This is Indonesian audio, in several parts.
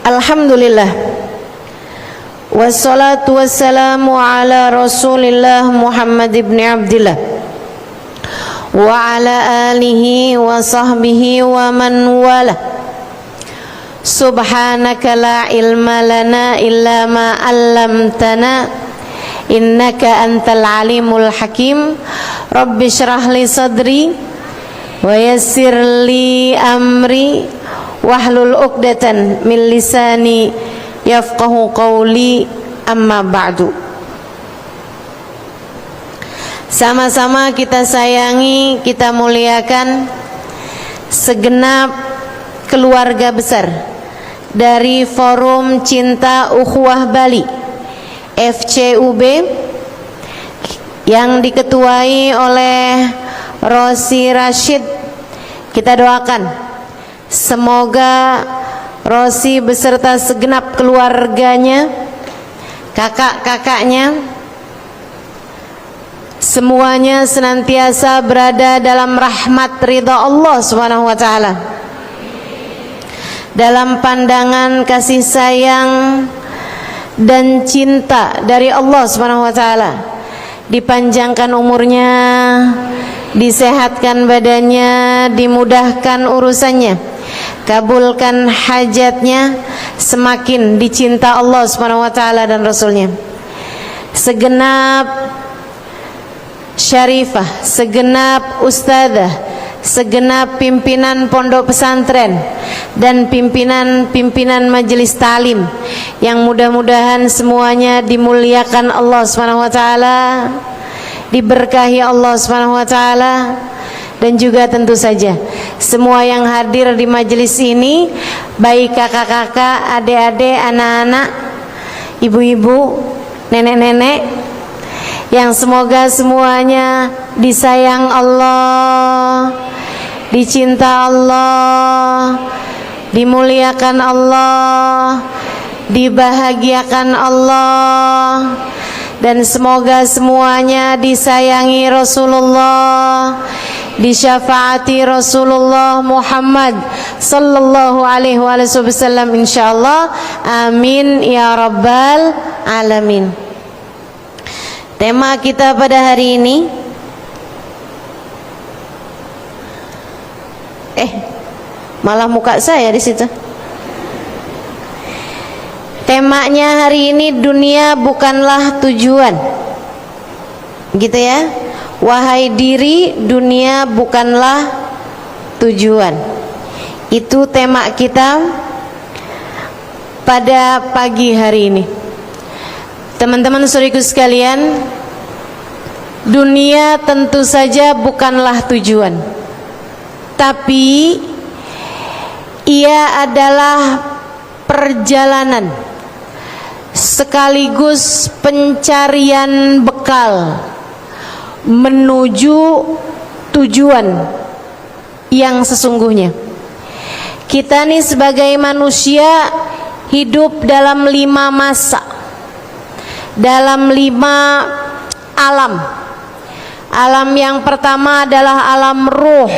Alhamdulillah, wassalatu wassalamu ala Rasulillah Muhammad ibn Abdillah wa ala alihi wa sahbihi wa man wala. Subhanaka la ilma lana illa ma 'allamtana innaka antal alimul hakim. Rabbi shrah li sadri wa yassir li amri wahlul 'uqdatan min lisani yafqahu qawli, amma ba'du. Sama-sama kita sayangi, kita muliakan segenap keluarga besar dari Forum Cinta Ukhuwah Bali FCUB yang diketuai oleh Rosi Rashid. Kita doakan semoga Rosi beserta segenap keluarganya, kakak-kakaknya, semuanya senantiasa berada dalam rahmat ridha Allah Subhanahu wa taala, dalam pandangan kasih sayang dan cinta dari Allah Subhanahu wa taala. Dipanjangkan umurnya, disehatkan badannya, dimudahkan urusannya, kabulkan hajatnya, semakin dicinta Allah Subhanahu wa taala dan Rasulnya. Segenap syarifah, segenap ustadzah, segenap pimpinan pondok pesantren dan pimpinan majelis talim yang mudah-mudahan semuanya dimuliakan Allah Subhanahu wa taala, diberkahi Allah Subhanahu wa taala, dan juga tentu saja semua yang hadir di majelis ini, baik kakak-kakak, adik-adik, anak-anak, ibu-ibu, nenek-nenek, yang semoga semuanya disayang Allah, dicinta Allah, dimuliakan Allah, dibahagiakan Allah, dan semoga semuanya disayangi Rasulullah, disyafaati Rasulullah Muhammad sallallahu alaihi wasallam insyaallah. Amin ya rabbal alamin. Tema kita pada hari ini malah muka saya di situ. Temanya hari ini, dunia bukanlah tujuan. Gitu ya. Wahai diri, dunia bukanlah tujuan. Itu tema kita pada pagi hari ini. Teman-teman saudaraku sekalian, dunia tentu saja bukanlah tujuan, tapi ia adalah perjalanan sekaligus pencarian bekal menuju tujuan yang sesungguhnya. Kita nih sebagai manusia hidup dalam 5 masa, dalam 5 alam. Alam yang pertama adalah alam ruh,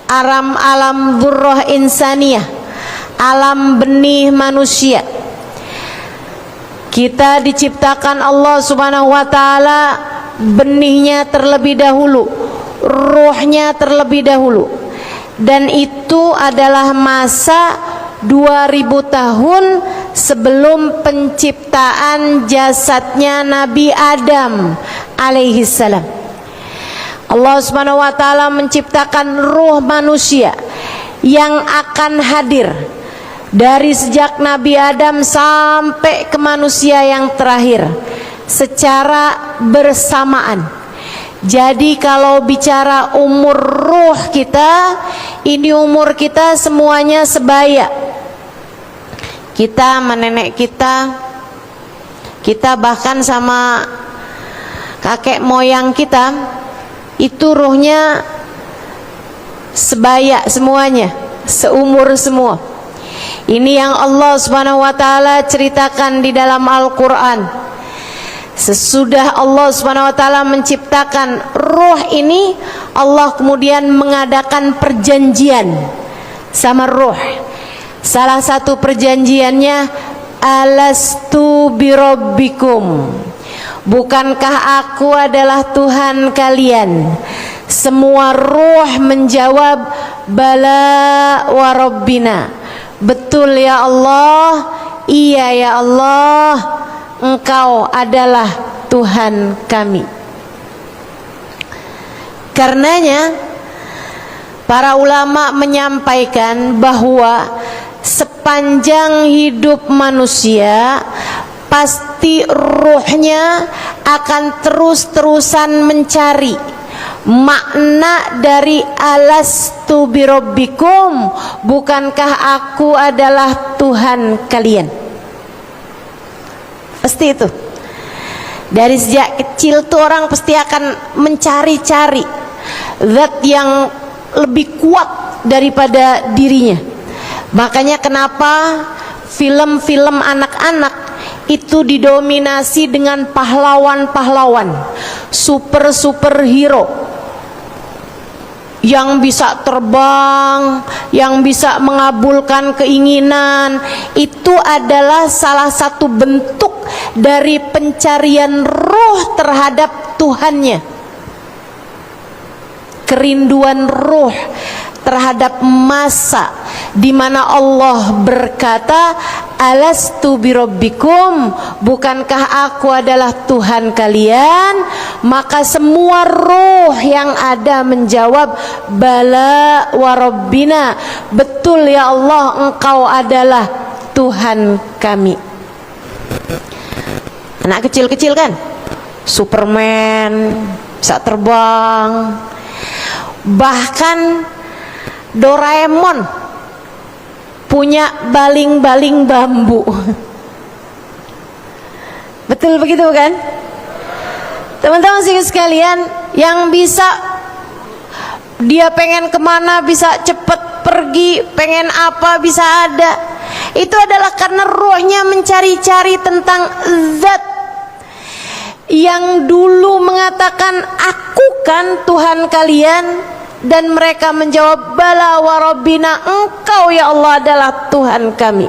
alam dzurrah insaniyah, alam benih manusia. Kita diciptakan Allah Subhanahu wa taala, benihnya terlebih dahulu, ruhnya terlebih dahulu, dan itu adalah masa 2000 tahun sebelum penciptaan jasadnya Nabi Adam alaihi salam. Allah Subhanahu wa taala menciptakan ruh manusia yang akan hadir dari sejak Nabi Adam sampai ke manusia yang terakhir secara bersamaan. Jadi kalau bicara umur ruh kita, ini umur kita semuanya sebaya. Kita sama nenek kita bahkan sama kakek moyang kita, itu ruhnya sebaya semuanya, seumur semua. Ini yang Allah Subhanahu wa taala ceritakan di dalam Al-Qur'an. Sesudah Allah Subhanahu wa taala menciptakan ruh ini, Allah kemudian mengadakan perjanjian sama ruh. Salah satu perjanjiannya, alastu birabbikum, bukankah aku adalah Tuhan kalian? Semua ruh menjawab, bala wa rabbina, betul ya Allah, iya ya Allah, Engkau adalah Tuhan kami. Karenanya para ulama menyampaikan bahwa sepanjang hidup manusia pasti ruhnya akan terus-terusan mencari makna dari alastu birabbikum, bukankah aku adalah Tuhan kalian. Pasti itu. Dari sejak kecil tuh orang pasti akan mencari-cari zat yang lebih kuat daripada dirinya. Makanya kenapa film-film anak-anak itu didominasi dengan pahlawan-pahlawan, super-superhero yang bisa terbang, yang bisa mengabulkan keinginan. Itu adalah salah satu bentuk dari pencarian ruh terhadap Tuhannya. Kerinduan ruh terhadap masa di mana Allah berkata, alastu birabbikum, bukankah aku adalah Tuhan kalian? Maka semua ruh yang ada menjawab, bala wa rabbina, betul ya Allah, Engkau adalah Tuhan kami. Anak kecil-kecil kan, Superman, bisa terbang, bahkan Doraemon punya baling-baling bambu. Betul begitu kan? Teman-teman sekalian, yang bisa dia pengen kemana bisa cepet pergi, pengen apa bisa ada, itu adalah karena rohnya mencari-cari tentang zat yang dulu mengatakan, aku kan Tuhan kalian. Dan mereka menjawab, bala wa rabbina, Engkau ya Allah adalah Tuhan kami.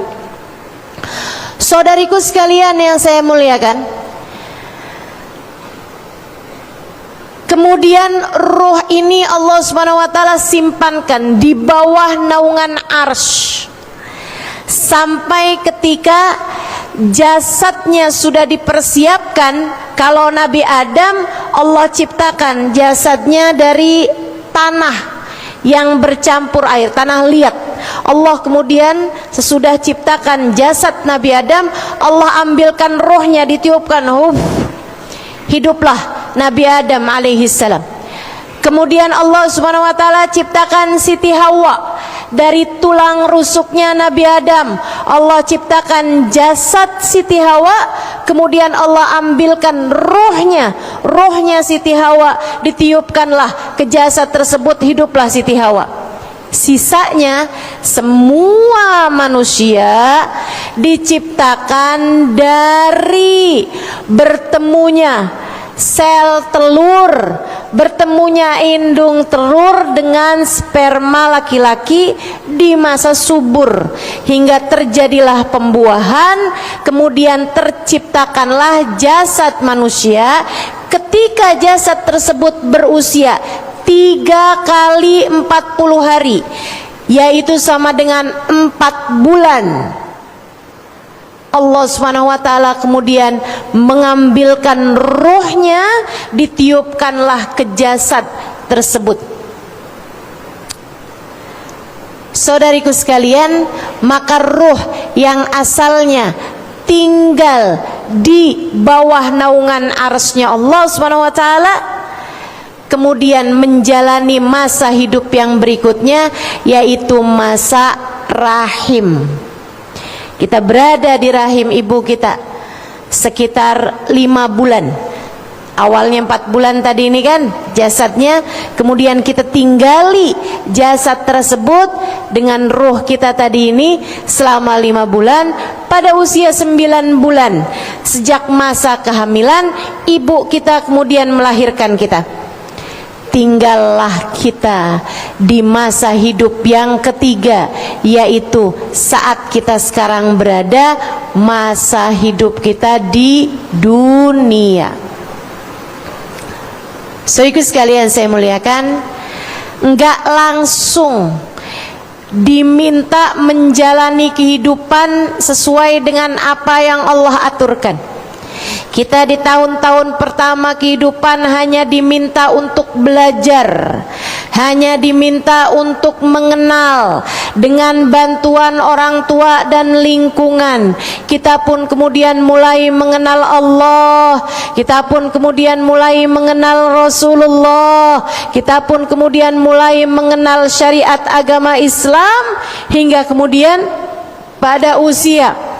Saudariku sekalian yang saya muliakan, kemudian ruh ini Allah Subhanahu wa taala simpankan di bawah naungan arsy sampai ketika jasadnya sudah dipersiapkan. Kalau Nabi Adam, Allah ciptakan jasadnya dari tanah yang bercampur air, tanah liat. Allah kemudian sesudah ciptakan jasad Nabi Adam, Allah ambilkan rohnya, ditiupkan, hiduplah Nabi Adam alaihissalam. Kemudian Allah Subhanahu wa taala ciptakan Siti Hawa dari tulang rusuknya Nabi Adam. Allah ciptakan jasad Siti Hawa, kemudian Allah ambilkan rohnya Siti Hawa, ditiupkanlah ke jasad tersebut, hiduplah Siti Hawa. Sisanya semua manusia diciptakan dari bertemunya sel telur, bertemunya indung telur dengan sperma laki-laki di masa subur, hingga terjadilah pembuahan, kemudian terciptakanlah jasad manusia. Ketika jasad tersebut berusia 3 kali 40 hari, yaitu sama dengan 4 bulan, Allah Subhanahu wa taala kemudian mengambilkan ruhnya, ditiupkanlah ke jasad tersebut. Saudariku sekalian, maka ruh yang asalnya tinggal di bawah naungan arsy-Nya Allah Subhanahu wa taala kemudian menjalani masa hidup yang berikutnya, yaitu masa rahim. Kita berada di rahim ibu kita sekitar 5 bulan. Awalnya 4 bulan tadi ini kan jasadnya, kemudian kita tinggali jasad tersebut dengan ruh kita tadi ini selama 5 bulan. Pada usia 9 bulan sejak masa kehamilan, ibu kita kemudian melahirkan kita. 3 tinggallah kita di masa hidup yang ketiga, yaitu saat kita sekarang berada masa hidup kita di dunia. Saudaraku sekalian saya muliakan, enggak langsung diminta menjalani kehidupan sesuai dengan apa yang Allah aturkan. Kita di tahun-tahun pertama kehidupan hanya diminta untuk belajar, hanya diminta untuk mengenal dengan bantuan orang tua dan lingkungan. Kita pun kemudian mulai mengenal Allah, kita pun kemudian mulai mengenal Rasulullah, kita pun kemudian mulai mengenal syariat agama Islam, hingga kemudian pada usia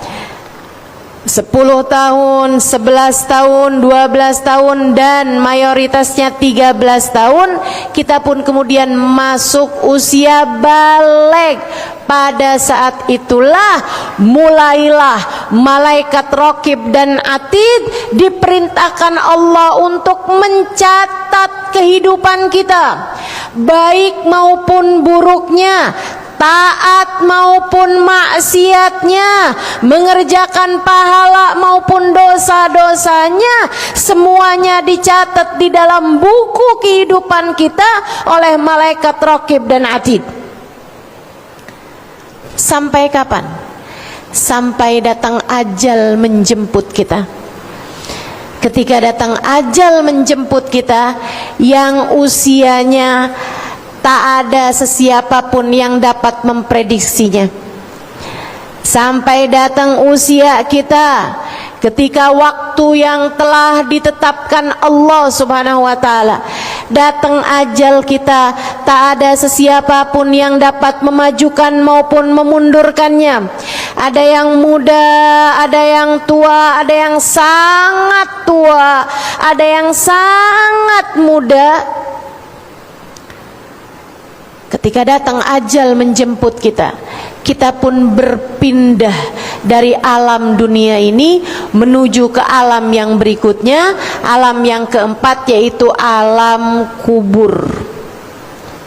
10 tahun, 11 tahun, 12 tahun dan mayoritasnya 13 tahun kita pun kemudian masuk usia balik. Pada saat itulah mulailah malaikat Raqib dan Atid diperintahkan Allah untuk mencatat kehidupan kita, baik maupun buruknya, taat maupun maksiatnya, mengerjakan pahala maupun dosa-dosanya, semuanya dicatat di dalam buku kehidupan kita oleh malaikat Raqib dan Atid. Sampai kapan? Sampai datang ajal menjemput kita. Ketika datang ajal menjemput kita yang usianya tak ada sesiapapun yang dapat memprediksinya. Sampai datang usia kita, ketika waktu yang telah ditetapkan Allah Subhanahu wa taala, datang ajal kita, tak ada sesiapapun yang dapat memajukan maupun memundurkannya. Ada yang muda, ada yang tua, ada yang sangat tua, ada yang sangat muda. Ketika datang ajal menjemput kita, kita pun berpindah dari alam dunia ini menuju ke alam yang berikutnya, alam yang keempat, yaitu alam kubur.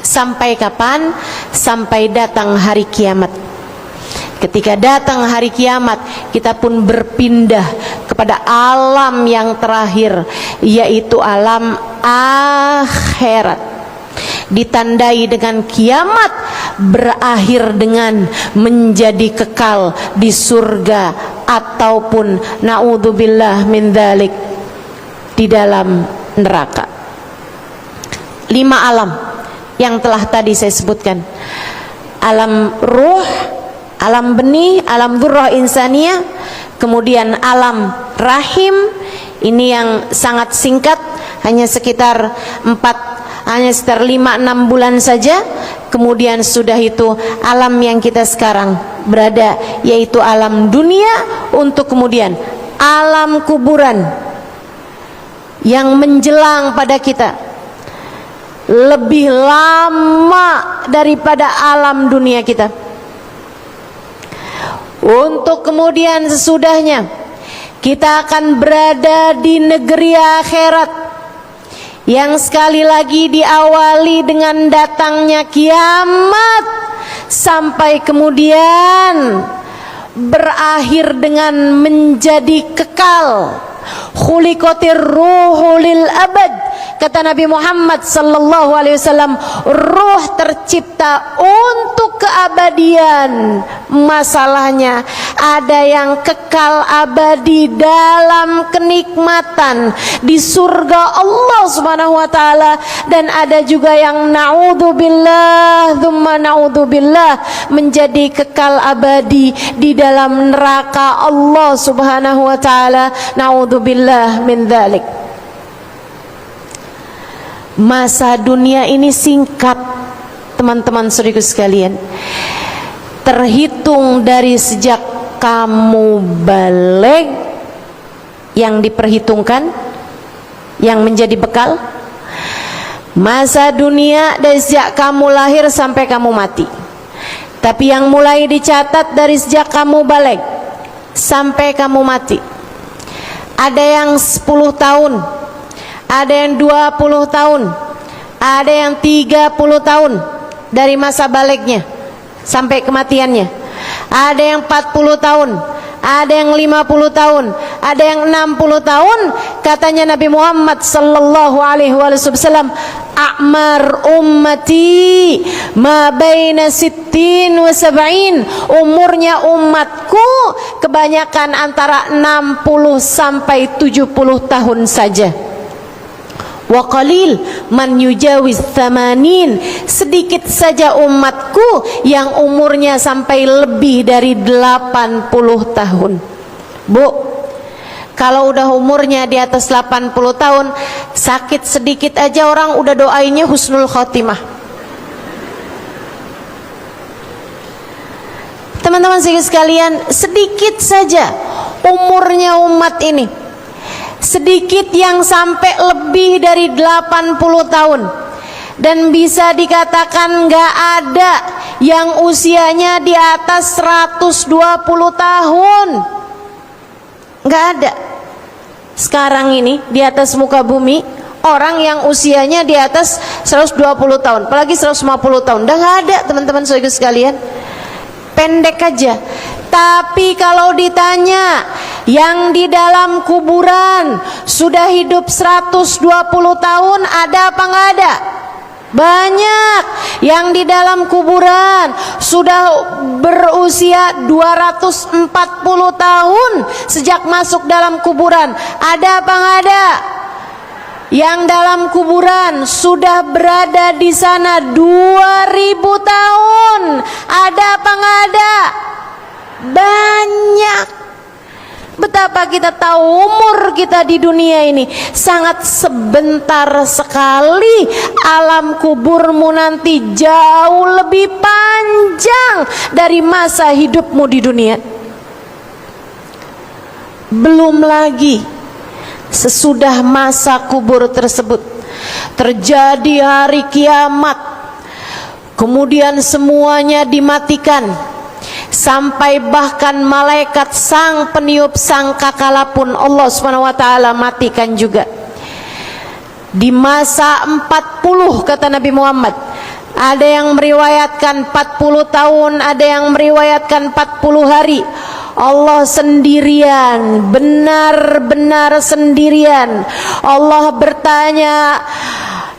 Sampai kapan? Sampai datang hari kiamat. Ketika datang hari kiamat, kita pun berpindah kepada alam yang terakhir, yaitu alam akhirat. Ditandai dengan kiamat, berakhir dengan menjadi kekal di surga ataupun naudzubillah min dzalik di dalam neraka. 5 alam yang telah tadi saya sebutkan: alam ruh, alam benih, alam dzurrah insaniyah, kemudian alam rahim. Ini yang sangat singkat, hanya sekitar 5-6 bulan saja. Kemudian sudah itu alam yang kita sekarang berada, yaitu alam dunia, untuk kemudian alam kuburan yang menjelang pada kita lebih lama daripada alam dunia kita. Untuk kemudian sesudahnya kita akan berada di negeri akhirat, yang sekali lagi diawali dengan datangnya kiamat, sampai kemudian berakhir dengan menjadi kekal. Khuliqatir ruhu lil abad, kata Nabi Muhammad sallallahu alaihi wasallam, ruh tercipta untuk keabadian. Masalahnya ada yang kekal abadi dalam kenikmatan di surga Allah Subhanahu wa taala, dan ada juga yang naudzubillah tsumma naudzubillah menjadi kekal abadi di dalam neraka Allah Subhanahu wa taala. Naudzubillah min dzalik. Masa dunia ini singkat, teman-teman saudaraku sekalian. Terhitung dari sejak kamu balik, yang diperhitungkan, yang menjadi bekal. Masa dunia dari sejak kamu lahir sampai kamu mati. Tapi yang mulai dicatat dari sejak kamu balik sampai kamu mati. Ada yang 10 tahun, ada yang 20 tahun, ada yang 30 tahun dari masa baliknya sampai kematiannya, ada yang 40 tahun, ada yang 50 tahun, ada yang 60 tahun. Katanya Nabi Muhammad sallallahu alaihi wasallam, a'mar ummati ma baina sittin wa sab'in. Umurnya umatku kebanyakan antara 60 sampai 70 tahun saja. Wa qalil man yujawiz thamanin, sedikit saja umatku yang umurnya sampai lebih dari 80 tahun. Bu, kalau udah umurnya di atas 80 tahun, sakit sedikit aja orang udah doainnya husnul khotimah. Teman-teman sekalian, sedikit saja umurnya umat ini, sedikit yang sampai lebih dari 80 tahun, dan bisa dikatakan gak ada yang usianya di atas 120 tahun. Gak ada sekarang ini di atas muka bumi orang yang usianya di atas 120 tahun, apalagi 150 tahun. Udah gak ada, teman-teman sekalian. Pendek aja. Tapi kalau ditanya yang di dalam kuburan sudah hidup 120 tahun, ada apa nggak ada? Banyak. Yang di dalam kuburan sudah berusia 240 tahun sejak masuk dalam kuburan, ada apa nggak ada? Yang dalam kuburan sudah berada di sana 2000 tahun, ada apa nggak ada? Banyak. Betapa kita tahu umur kita di dunia ini sangat sebentar sekali. Alam kuburmu nanti jauh lebih panjang dari masa hidupmu di dunia. Belum lagi sesudah masa kubur tersebut terjadi hari kiamat, kemudian semuanya dimatikan, sampai bahkan malaikat sang peniup sangkakala pun Allah SWT matikan juga. Di masa 40 kata Nabi Muhammad, ada yang meriwayatkan 40 tahun, ada yang meriwayatkan 40 hari. Allah sendirian, benar-benar sendirian. Allah bertanya,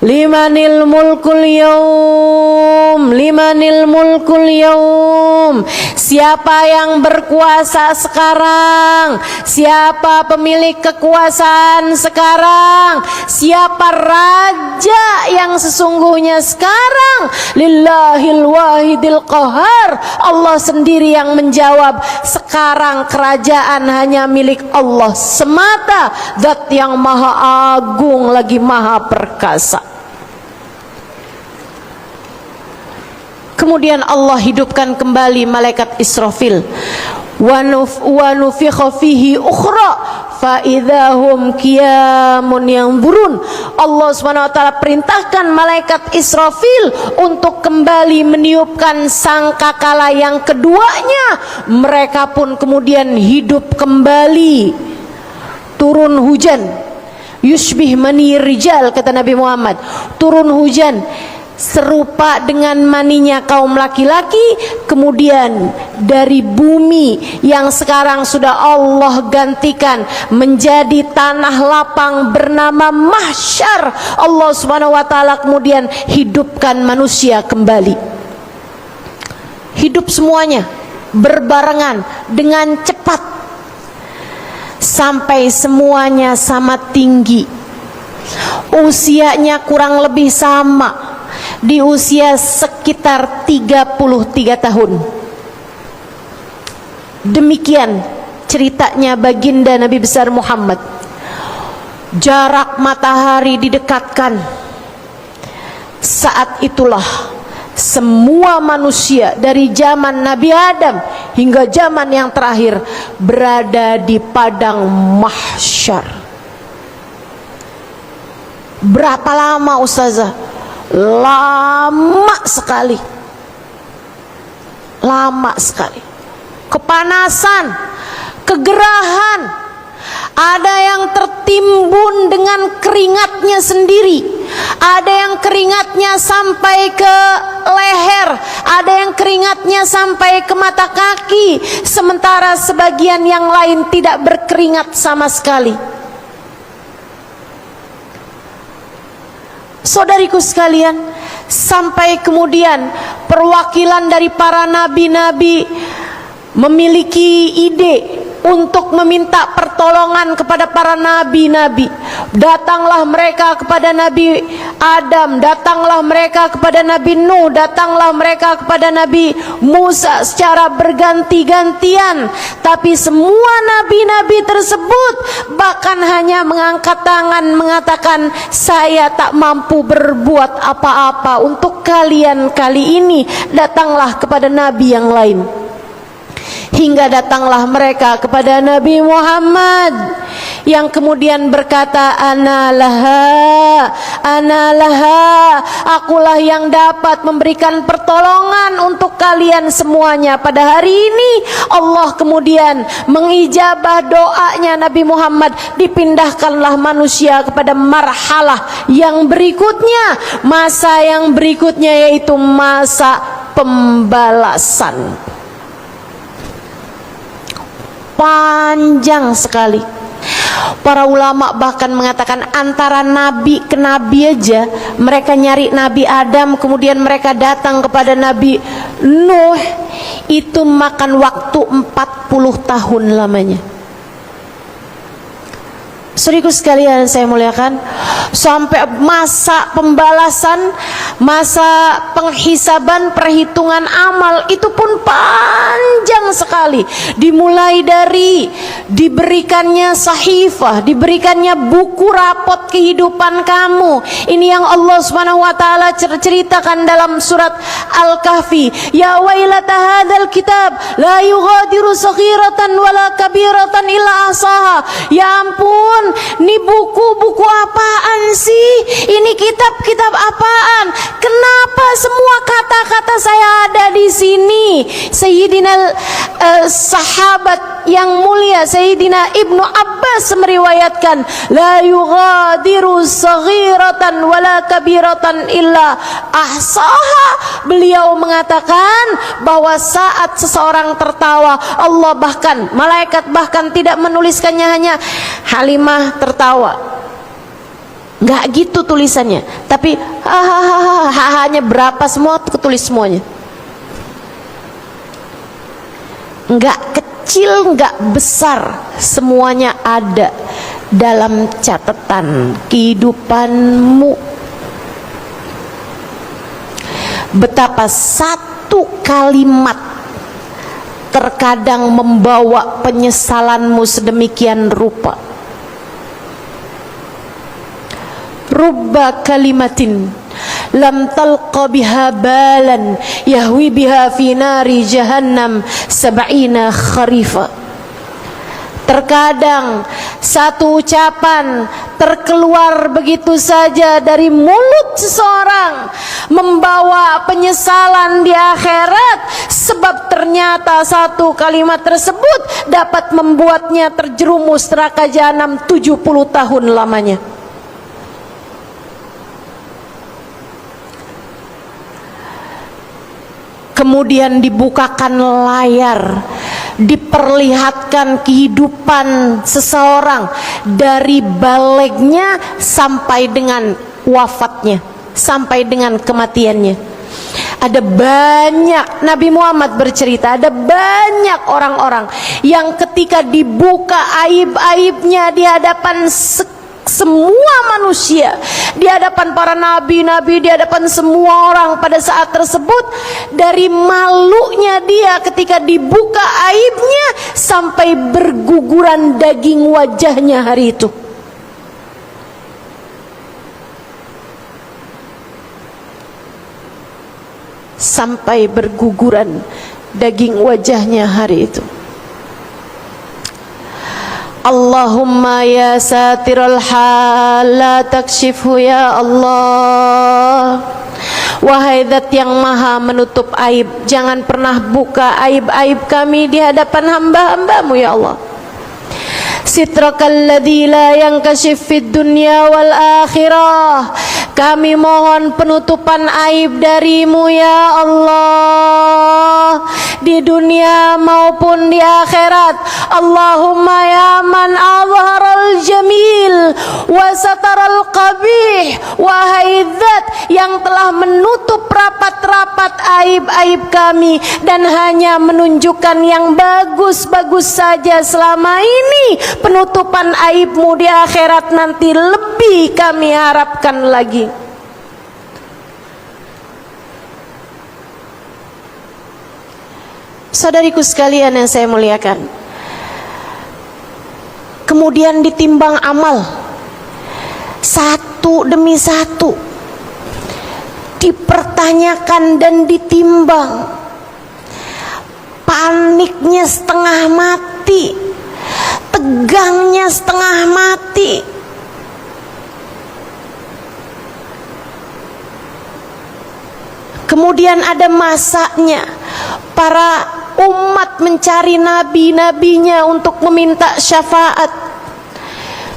limanil mulkul yaum, limanil mulkul yaum, siapa yang berkuasa sekarang, siapa pemilik kekuasaan sekarang, siapa raja yang sesungguhnya sekarang? Lillahil wahidil qahar. Allah sendiri yang menjawab, sekarang kerajaan hanya milik Allah semata, Zat yang maha agung lagi maha perkasa. Kemudian Allah hidupkan kembali malaikat Israfil. Wa nufikha fihi ukhra fa idzahum qiyamun yanzurun. Allah SWT perintahkan malaikat Israfil untuk kembali meniupkan sangkakala yang keduanya. Mereka pun kemudian hidup kembali. Turun hujan, yushbih mani rijal kata Nabi Muhammad. Turun hujan serupa dengan maninya kaum laki-laki. Kemudian dari bumi yang sekarang sudah Allah gantikan menjadi tanah lapang bernama mahsyar, Allah SWT kemudian hidupkan manusia kembali. Hidup semuanya berbarengan dengan cepat sampai semuanya sama tinggi, usianya kurang lebih sama, di usia sekitar 33 tahun. Demikian ceritanya baginda Nabi besar Muhammad. Jarak matahari didekatkan. Saat itulah semua manusia dari zaman Nabi Adam hingga zaman yang terakhir berada di padang mahsyar. Berapa lama ustazah? Lama sekali. Lama sekali. Kepanasan, kegerahan, ada yang tertimbun dengan keringatnya sendiri, ada yang keringatnya sampai ke leher, ada yang keringatnya sampai ke mata kaki, sementara sebagian yang lain tidak berkeringat sama sekali. Saudariku sekalian, sampai kemudian perwakilan dari para nabi-nabi memiliki ide untuk meminta pertolongan kepada para nabi-nabi. Datanglah mereka kepada Nabi Adam, datanglah mereka kepada Nabi Nuh, datanglah mereka kepada Nabi Musa secara berganti-gantian. Tapi semua nabi-nabi tersebut bahkan hanya mengangkat tangan mengatakan, saya tak mampu berbuat apa-apa untuk kalian kali ini, datanglah kepada nabi yang lain. Hingga datanglah mereka kepada Nabi Muhammad yang kemudian berkata, Ana laha, akulah yang dapat memberikan pertolongan untuk kalian semuanya. Pada hari ini Allah kemudian mengijabah doanya Nabi Muhammad, dipindahkanlah manusia kepada marhalah yang berikutnya, masa yang berikutnya, yaitu masa pembalasan. Panjang sekali. Para ulama bahkan mengatakan antara nabi ke nabi aja, mereka nyari Nabi Adam, kemudian mereka datang kepada Nabi Nuh, itu makan waktu 40 tahun lamanya. Saudaraku sekalian saya muliakan, sampai masa pembalasan, masa penghisaban, perhitungan amal itu pun panjang sekali. Dimulai dari diberikannya sahifah, diberikannya buku rapot kehidupan kamu. Ini yang Allah Subhanahu wa taala ceritakan dalam surat Al-Kahfi. Ya wailata hadzal kitab la yughadiru saghiratan wala kabiratan illa ahsaha. Ya ampun, ini buku-buku apaan sih? Ini kitab-kitab apaan? Kenapa semua kata-kata saya ada di sini? Sayyidina sahabat yang mulia Sayyidina Ibnu Abbas meriwayatkan, la yughadiru saghiratan wala kabiratan illa ahsaha. Beliau mengatakan bahwa saat seseorang tertawa, Allah bahkan, malaikat bahkan tidak menuliskannya hanya Halimah tertawa, nggak gitu tulisannya, tapi hanya berapa semua ketulis semuanya, nggak kecil nggak besar, semuanya ada dalam catatan kehidupanmu. Betapa satu kalimat terkadang membawa penyesalanmu sedemikian rupa. Rubba kalimatin lam talqa biha balan yahwi biha fi nari jahannam sab'ina kharifa. Terkadang satu ucapan terkeluar begitu saja dari mulut seseorang membawa penyesalan di akhirat, sebab ternyata satu kalimat tersebut dapat membuatnya terjerumus neraka jahanam 70 tahun lamanya. Kemudian dibukakan layar, diperlihatkan kehidupan seseorang dari balegnya sampai dengan wafatnya, sampai dengan kematiannya. Ada banyak, Nabi Muhammad bercerita, ada banyak orang-orang yang ketika dibuka aib-aibnya di hadapan semua manusia, di hadapan para nabi-nabi, di hadapan semua orang pada saat tersebut, dari malunya dia ketika dibuka aibnya sampai berguguran daging wajahnya hari itu. Sampai berguguran daging wajahnya hari itu. Allahumma ya satirul hal la takshifhu ya Allah. Wahai Zat yang maha menutup aib, jangan pernah buka aib-aib kami di hadapan hamba-hambamu ya Allah. Sitrakal ladzi la yankashif fid dunya wal akhirah, Kami mohon penutupan aib darimu ya Allah, di dunia maupun di akhirat. Allahumma ya man azharal jamil wa sataral qabih, wahai zat yang telah menutup rapat-rapat aib-aib kami dan hanya menunjukkan yang bagus-bagus saja selama ini, penutupan aibmu di akhirat nanti lebih kami harapkan lagi. Saudariku sekalian yang saya muliakan, kemudian ditimbang amal satu demi satu, dipertanyakan dan ditimbang. Paniknya setengah mati, tegangnya setengah mati. Kemudian ada masanya para umat mencari nabi-nabinya untuk meminta syafaat.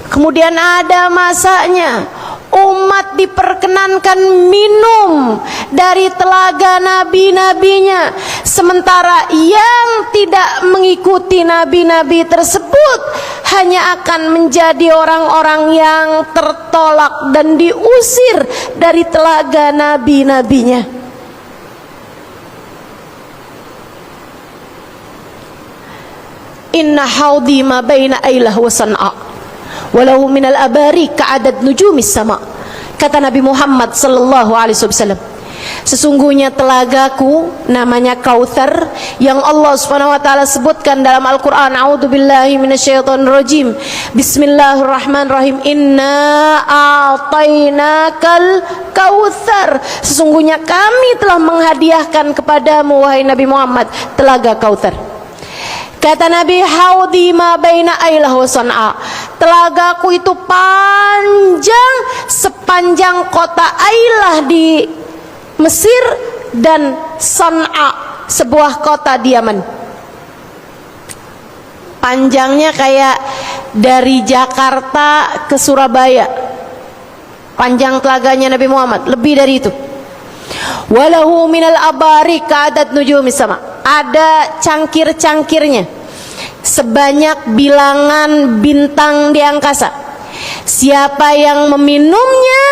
Kemudian ada masanya umat diperkenankan minum dari telaga nabi-nabinya, sementara yang tidak mengikuti nabi-nabi tersebut hanya akan menjadi orang-orang yang tertolak dan diusir dari telaga nabi-nabinya. Inna haudi ma baina Ailah wa San'a walau minal abari ka'adad nujumis sama, kata Nabi Muhammad sallallahu alaihi wasallam. Sesungguhnya telagaku namanya Kautsar yang Allah Subhanahu wa taala sebutkan dalam Al-Qur'an. A'udzubillahi minasyaitonir rajim. Bismillahirrahmanirrahim. Inna a'tainakal Kautsar. Sesungguhnya kami telah menghadiahkan kepadamu wahai Nabi Muhammad telaga Kautsar. Kata Nabi, haudi ma baina Ailah wa San'a. Telagaku itu panjang sepanjang kota Ailah di Mesir dan San'a, sebuah kota di Yaman. Panjangnya kayak dari Jakarta ke Surabaya. Panjang telaganya Nabi Muhammad, lebih dari itu. Walahu minal abari ka'adad nujumis sama. Ada cangkir-cangkirnya sebanyak bilangan bintang di angkasa. Siapa yang meminumnya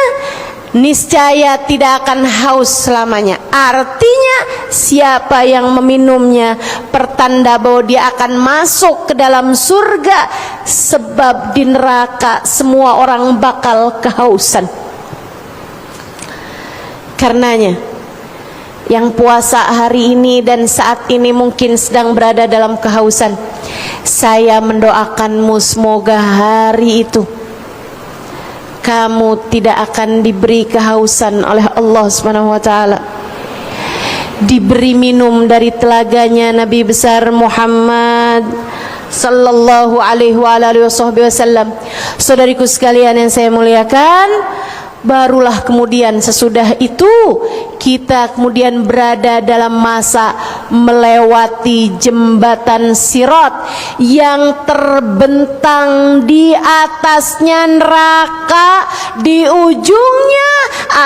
niscaya tidak akan haus selamanya. Artinya siapa yang meminumnya pertanda bahwa dia akan masuk ke dalam surga, sebab di neraka semua orang bakal kehausan. Karenanya yang puasa hari ini dan saat ini mungkin sedang berada dalam kehausan, saya mendoakanmu semoga hari itu kamu tidak akan diberi kehausan oleh Allah Subhanahu wa taala, diberi minum dari telaganya Nabi besar Muhammad sallallahu alaihi wasallam. Saudariku sekalian yang saya muliakan, barulah kemudian sesudah itu kita kemudian berada dalam masa melewati jembatan Sirat yang terbentang di atasnya neraka, di ujungnya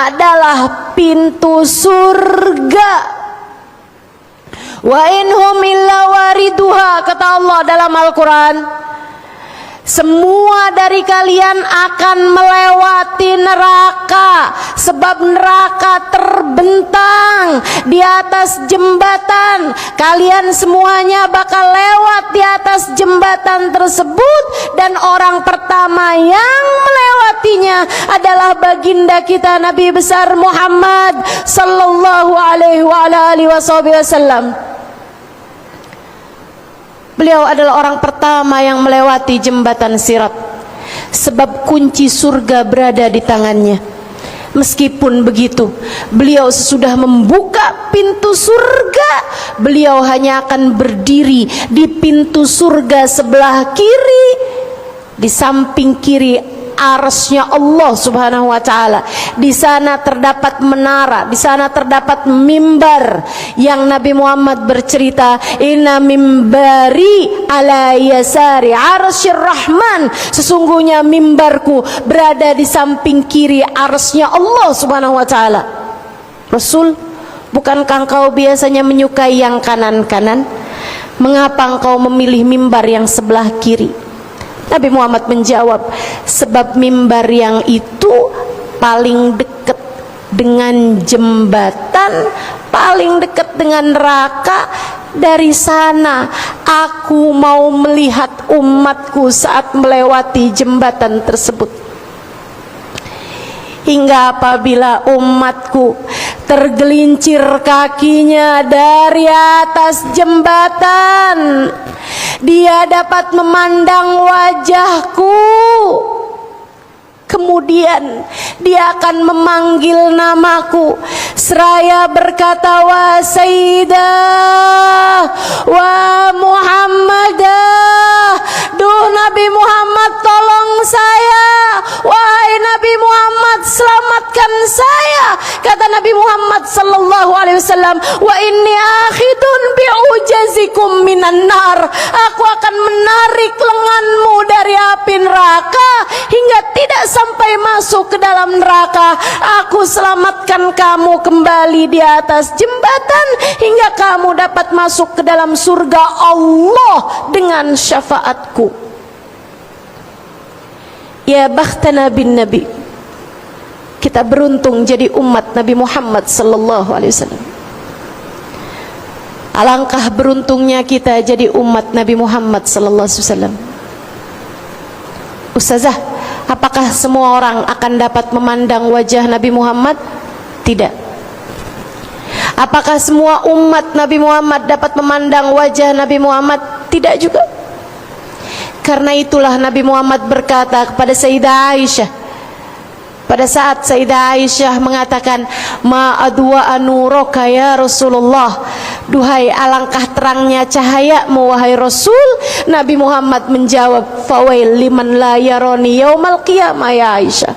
adalah pintu surga. Wa inhum illa wariduha, kata Allah dalam Al-Quran. Semua dari kalian akan melewati neraka, sebab neraka terbentang di atas jembatan. Kalian semuanya bakal lewat di atas jembatan tersebut, dan orang pertama yang melewatinya adalah baginda kita Nabi besar Muhammad sallallahu alaihi wasallam. Beliau adalah orang pertama yang melewati jembatan Sirat, sebab kunci surga berada di tangannya. Meskipun begitu, beliau sesudah membuka pintu surga, beliau hanya akan berdiri di pintu surga sebelah kiri. Di samping kiri arsy-nya Allah Subhanahu wa taala. Di sana terdapat menara, di sana terdapat mimbar yang Nabi Muhammad bercerita, inna mimbari ala yasari arsyir rahman, sesungguhnya mimbarku berada di samping kiri arsy-nya Allah Subhanahu wa taala. Rasul, bukankah engkau biasanya menyukai yang kanan-kanan? Mengapa engkau memilih mimbar yang sebelah kiri? Nabi Muhammad menjawab, sebab mimbar yang itu paling dekat dengan jembatan, paling dekat dengan neraka. Dari sana aku mau melihat umatku saat melewati jembatan tersebut. Hingga apabila umatku tergelincir kakinya dari atas jembatan, dia dapat memandang wajahku. Kemudian dia akan memanggil namaku seraya berkata, wa Sayyidah wa Muhammadah, duh Nabi Muhammad tolong saya, wahai Nabi Muhammad selamatkan saya. Kata Nabi Muhammad sallallahu alaihi wasallam, wa inni akhidun bi'ujazikum minan nar, aku akan menarik lenganmu dari api neraka hingga tidak sampai masuk ke dalam neraka. Aku selamatkan kamu kembali di atas jembatan hingga kamu dapat masuk ke dalam surga Allah dengan syafaatku. Ya bakhtana bin Nabi, kita beruntung jadi umat Nabi Muhammad sallallahu alaihi wasallam. Alangkah beruntungnya kita jadi umat Nabi Muhammad sallallahu alaihi wasallam. Ustazah, apakah semua orang akan dapat memandang wajah Nabi Muhammad? Tidak. Apakah semua umat Nabi Muhammad dapat memandang wajah Nabi Muhammad? Tidak juga. Karena itulah Nabi Muhammad berkata kepada Sayyidah Aisyah, pada saat Sayyidah Aisyah mengatakan, ma adwa anuraka ya Rasulullah, duhai alangkah terangnya cahayamu wahai Rasul. Nabi Muhammad menjawab, fawail liman la yaroni yaumal qiyamah ya Aisyah,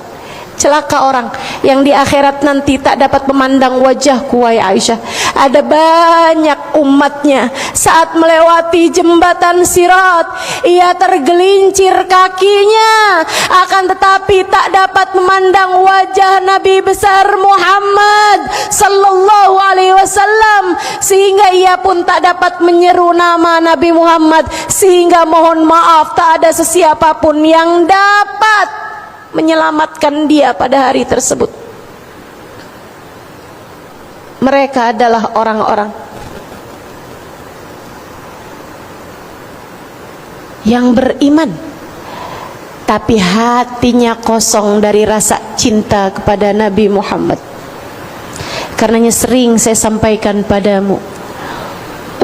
celaka orang yang di akhirat nanti tak dapat memandang wajahku wahai Aisyah. Ada banyak umatnya saat melewati jembatan Sirat, ia tergelincir kakinya, akan tetapi tak dapat memandang wajah Nabi besar Muhammad sallallahu alaihi wasallam, sehingga ia pun tak dapat menyeru nama Nabi Muhammad, sehingga mohon maaf tak ada sesiapa pun yang dapat menyelamatkan dia pada hari tersebut. Mereka adalah orang-orang yang beriman, tapi hatinya kosong dari rasa cinta kepada Nabi Muhammad. Karenanya sering saya sampaikan padamu,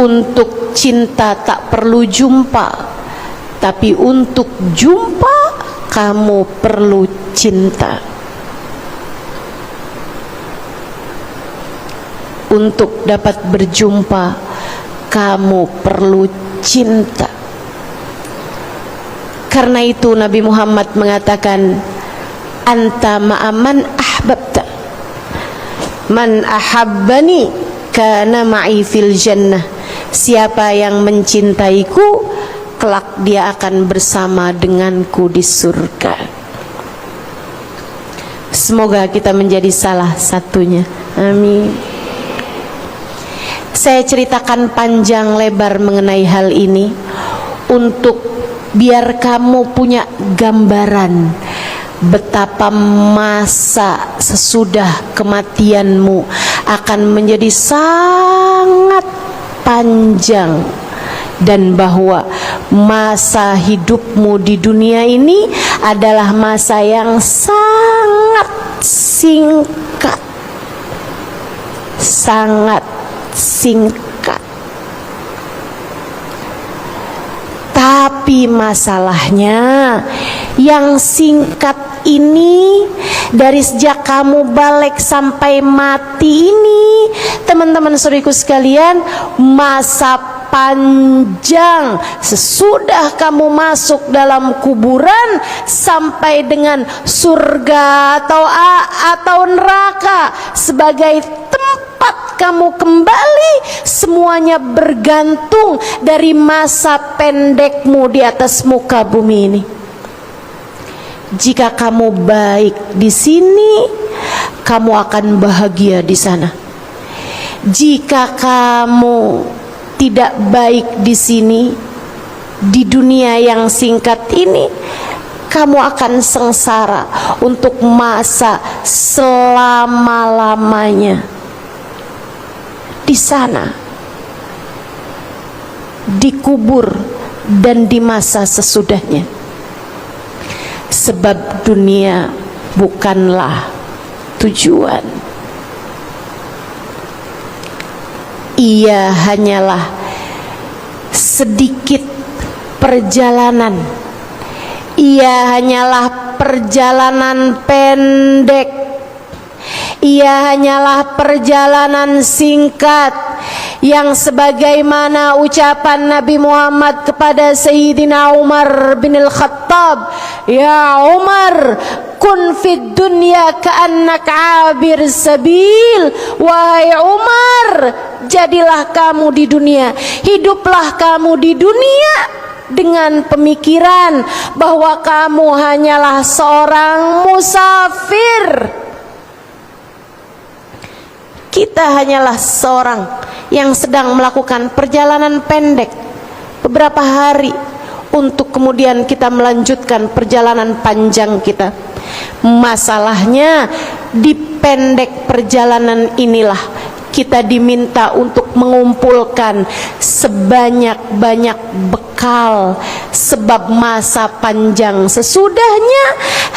untuk cinta tak perlu jumpa, tapi untuk jumpa kamu perlu cinta. Untuk dapat berjumpa kamu perlu cinta. Karena itu Nabi Muhammad mengatakan, anta ma'aman ahbabta, man ahabbani kana ma'i fil jannah. Siapa yang mencintaiku, kelak dia akan bersama denganku di surga. Semoga kita menjadi salah satunya. Amin. Saya ceritakan panjang lebar mengenai hal ini untuk biar kamu punya gambaran betapa masa sesudah kematianmu akan menjadi sangat panjang, dan bahwa masa hidupmu di dunia ini adalah masa yang sangat singkat, sangat singkat. Tapi masalahnya yang singkat ini, dari sejak kamu balik sampai mati ini, teman-teman saudariku sekalian, masa panjang sesudah kamu masuk dalam kuburan sampai dengan surga atau neraka sebagai tempat kamu kembali, semuanya bergantung dari masa pendekmu di atas muka bumi ini. Jika kamu baik di sini, kamu akan bahagia di sana. Jika kamu tidak baik di sini, di dunia yang singkat ini, kamu akan sengsara untuk masa selama-lamanya di sana, dikubur dan di masa sesudahnya. Sebab dunia bukanlah tujuan, ia hanyalah sedikit perjalanan, ia hanyalah perjalanan pendek, ia hanyalah perjalanan singkat, yang sebagaimana ucapan Nabi Muhammad kepada Sayyidina Umar bin Al-Khattab, "Ya Umar, kun fid dunya ka'annaka 'abir sabil." Wahai Umar, jadilah kamu di dunia, hiduplah kamu di dunia dengan pemikiran bahwa kamu hanyalah seorang musafir. Kita hanyalah seorang yang sedang melakukan perjalanan pendek beberapa hari untuk kemudian kita melanjutkan perjalanan panjang kita. Masalahnya di pendek perjalanan inilah kita diminta untuk mengumpulkan sebanyak-banyak bekal, sebab masa panjang sesudahnya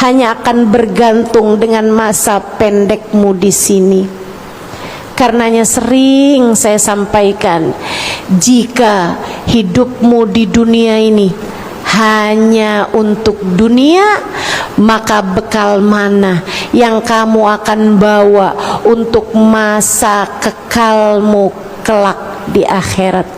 hanya akan bergantung dengan masa pendekmu di sini. Karenanya sering saya sampaikan, jika hidupmu di dunia ini hanya untuk dunia, maka bekal mana yang kamu akan bawa untuk masa kekalmu kelak di akhirat?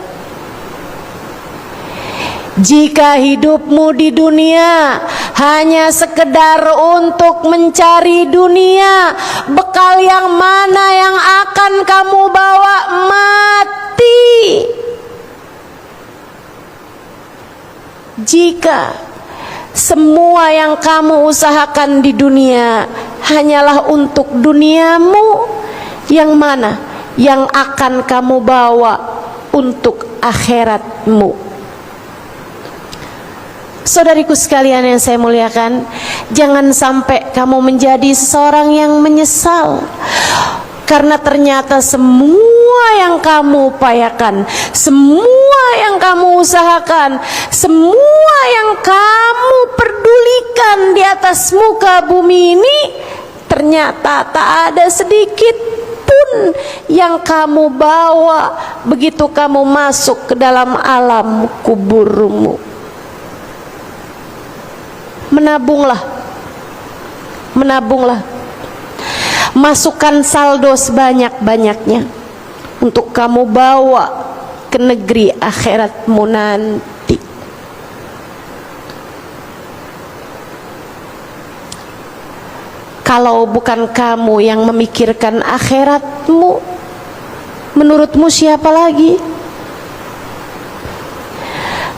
Jika hidupmu di dunia hanya sekedar untuk mencari dunia, bekal yang mana yang akan kamu bawa? Mati. Jika semua yang kamu usahakan di dunia hanyalah untuk duniamu, yang mana yang akan kamu bawa untuk akhiratmu? Saudariku sekalian yang saya muliakan, jangan sampai kamu menjadi seseorang yang menyesal, karena ternyata semua yang kamu upayakan, semua yang kamu usahakan, semua yang kamu pedulikan di atas muka bumi ini, ternyata tak ada sedikit pun yang kamu bawa begitu kamu masuk ke dalam alam kuburmu. Menabunglah, menabunglah, masukkan saldo sebanyak-banyaknya untuk kamu bawa ke negeri akhiratmu nanti. Kalau bukan kamu yang memikirkan akhiratmu, menurutmu siapa lagi?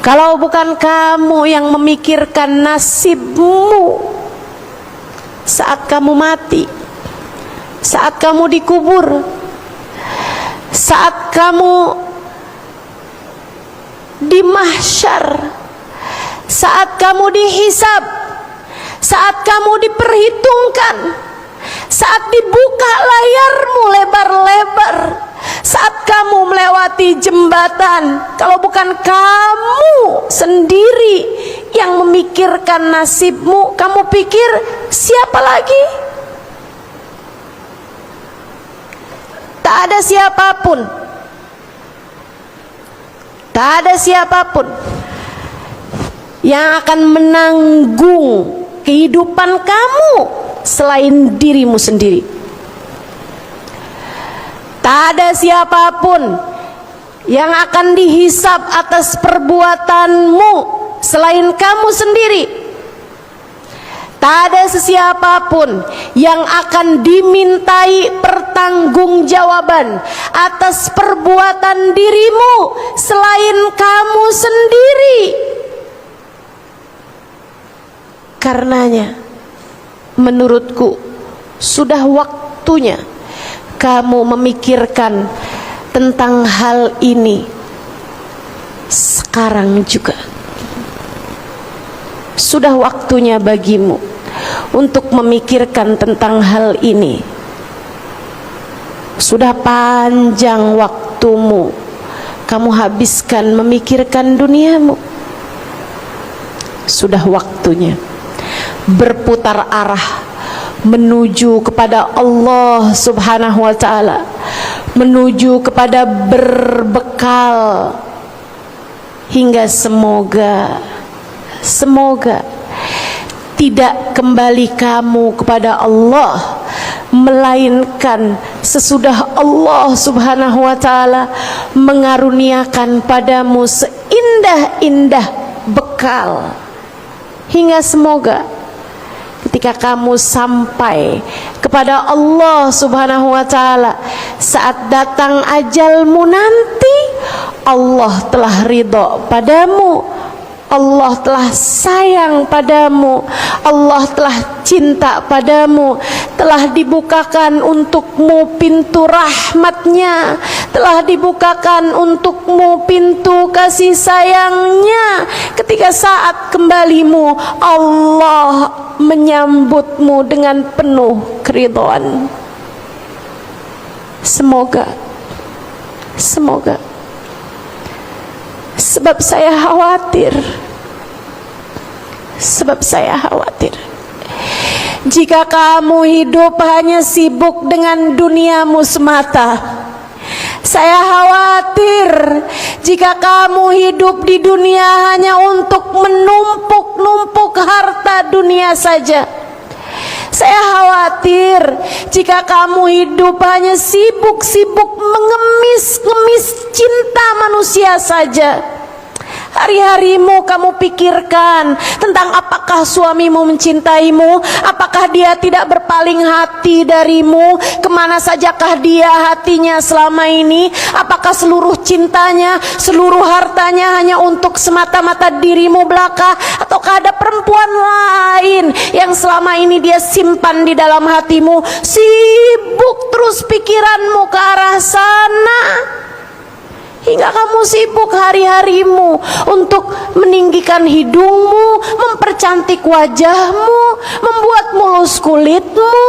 Kalau bukan kamu yang memikirkan nasibmu saat kamu mati, saat kamu dikubur, saat kamu di mahsyar, saat kamu dihisab, saat kamu diperhitungkan, saat dibuka layarmu lebar-lebar, saat kamu melewati jembatan, kalau bukan kamu sendiri yang memikirkan nasibmu, kamu pikir siapa lagi? Tak ada siapapun, tak ada siapapun yang akan menanggung kehidupan kamu selain dirimu sendiri. Tak ada siapapun yang akan dihisab atas perbuatanmu selain kamu sendiri. Tak ada sesiapapun yang akan dimintai pertanggungjawaban atas perbuatan dirimu selain kamu sendiri. Karenanya, menurutku sudah waktunya kamu memikirkan tentang hal ini sekarang juga. Sudah waktunya bagimu untuk memikirkan tentang hal ini. Sudah panjang waktumu kamu habiskan memikirkan duniamu. Sudah waktunya berputar arah menuju kepada Allah Subhanahu wa ta'ala, menuju kepada berbekal, hingga semoga tidak kembali kamu kepada Allah, melainkan sesudah Allah Subhanahu wa ta'ala mengaruniakan padamu seindah-indah bekal. Hingga semoga ketika kamu sampai kepada Allah Subhanahu wa ta'ala, saat datang ajalmu nanti, Allah telah ridho padamu, Allah telah sayang padamu, Allah telah cinta padamu, telah dibukakan untukmu pintu rahmatnya, telah dibukakan untukmu pintu kasih sayangnya. Ketika saat kembalimu, Allah menyambutmu dengan penuh keridhaan. Semoga sebab saya khawatir jika kamu hidup hanya sibuk dengan duniamu semata. Saya khawatir jika kamu hidup di dunia hanya untuk menumpuk-numpuk harta dunia saja. Saya khawatir jika kamu hidup hanya sibuk-sibuk mengemis-ngemis cinta manusia saja. Hari-harimu kamu pikirkan tentang apakah suamimu mencintaimu, apakah dia tidak berpaling hati darimu, kemana sajakah dia hatinya selama ini, apakah seluruh cintanya, seluruh hartanya hanya untuk semata-mata dirimu belaka, ataukah ada perempuan lain yang selama ini dia simpan di dalam hatimu. Sibuk terus pikiranmu ke arah sana, hingga kamu sibuk hari-harimu untuk meninggikan hidungmu, mempercantik wajahmu, membuat mulus kulitmu.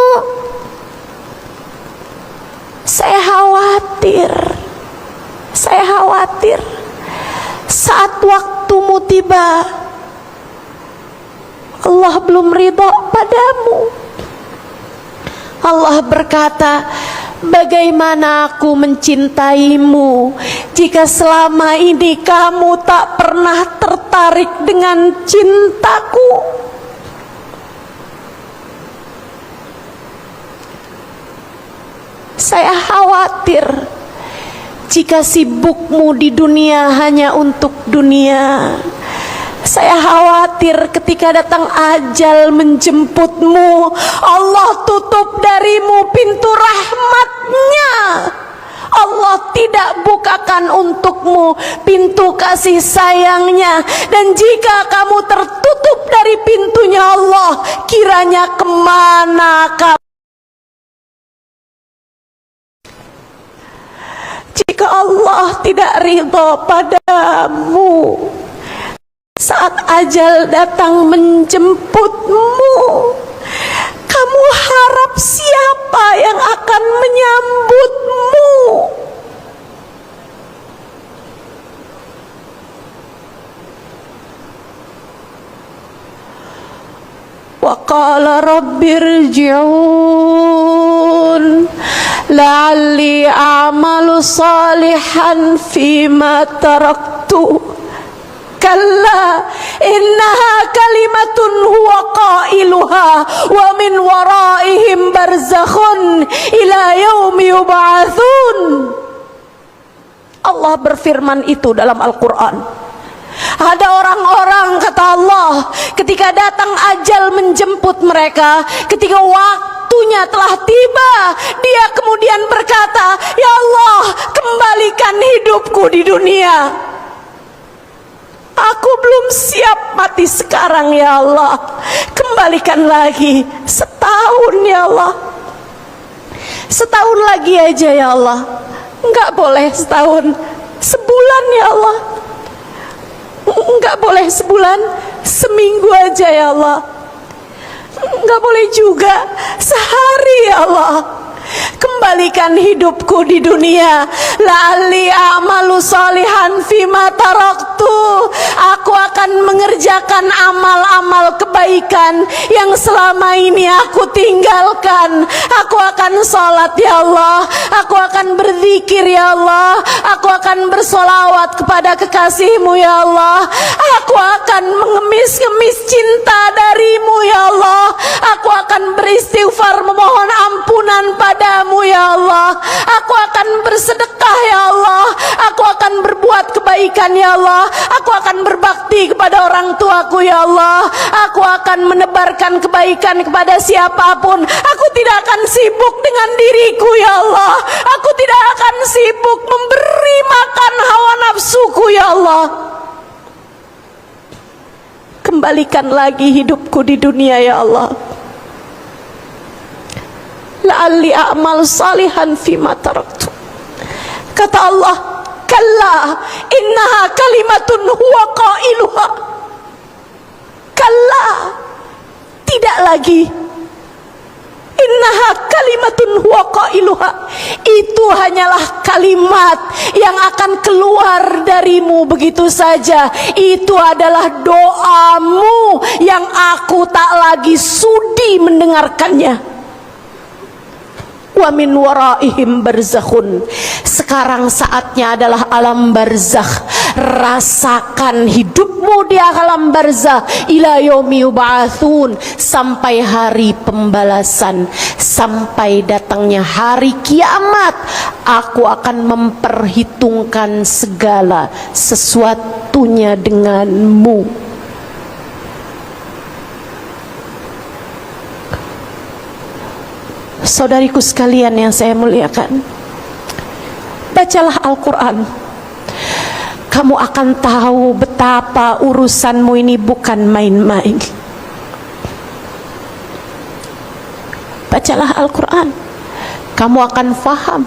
Saya khawatir saat waktumu tiba, Allah belum ridho padamu. Allah berkata, bagaimana aku mencintaimu jika selama ini kamu tak pernah tertarik dengan cintaku? Saya khawatir jika sibukmu di dunia hanya untuk dunia. Saya khawatir ketika datang ajal menjemputmu, Allah tutup darimu pintu rahmatnya. Allah tidak bukakan untukmu pintu kasih sayangnya. Dan jika kamu tertutup dari pintunya Allah, kiranya kemana kamu? Jika Allah tidak ridho padamu saat ajal datang menjemputmu, kamu harap siapa yang akan menyambutmu? Wa qala rabbirji'un la'alli a'malu salihan fima taraktu. Kalla innaha kalimatun huwa qailuha wa min waraihim barzakhun ila yaumi yub'atsun. Allah berfirman itu dalam Al-Quran. Ada orang-orang, kata Allah, ketika datang ajal menjemput mereka, ketika waktunya telah tiba, dia kemudian berkata, "Ya Allah, kembalikan hidupku di dunia. Aku belum siap mati sekarang, ya Allah. Kembalikan lagi setahun, ya Allah. Setahun lagi aja, ya Allah. Enggak boleh setahun, sebulan, ya Allah. Enggak boleh sebulan, seminggu aja, ya Allah. Enggak boleh juga sehari, ya Allah. Kembalikan hidupku di dunia, la'alli a'malu sholihan fima taraktu. Aku akan mengerjakan amal-amal kebaikan yang selama ini aku tinggalkan. Aku akan sholat, ya Allah. Aku akan berzikir, ya Allah. Aku akan bersolawat kepada kekasihmu, ya Allah. Aku akan mengemis-ngemis cinta darimu, ya Allah. Aku akan beristighfar memohon ampunan padamu, ya Allah. Aku akan bersedekah, ya Allah. Aku akan berbuat kebaikan, ya Allah. Aku akan berbakti kepada orang tuaku, ya Allah. Aku akan menebarkan kebaikan kepada siapapun. Aku tidak akan sibuk dengan diriku, ya Allah. Aku tidak akan sibuk memberi makan hawa nafsuku, ya Allah. Kembalikan lagi hidupku di dunia, ya Allah. La'alli a'mal salihan fima taraktu. Kata Allah, kalla innaha kalimatun huwa qailuha. Kalla, tidak lagi. Innaha kalimatun huwa qailuha. Itu hanyalah kalimat yang akan keluar darimu begitu saja. Itu adalah doamu yang aku tak lagi sudi mendengarkannya. Wa min waraihim barzakhun. Sekarang saatnya adalah alam barzakh. Rasakan hidupmu di alam barzakh ila yaumi yub'atsun, sampai hari pembalasan, sampai datangnya hari kiamat. Aku akan memperhitungkan segala sesuatunya denganmu. Saudariku sekalian yang saya muliakan, bacalah Al-Quran. Kamu akan tahu betapa urusanmu ini bukan main-main. Bacalah Al-Quran, kamu akan faham.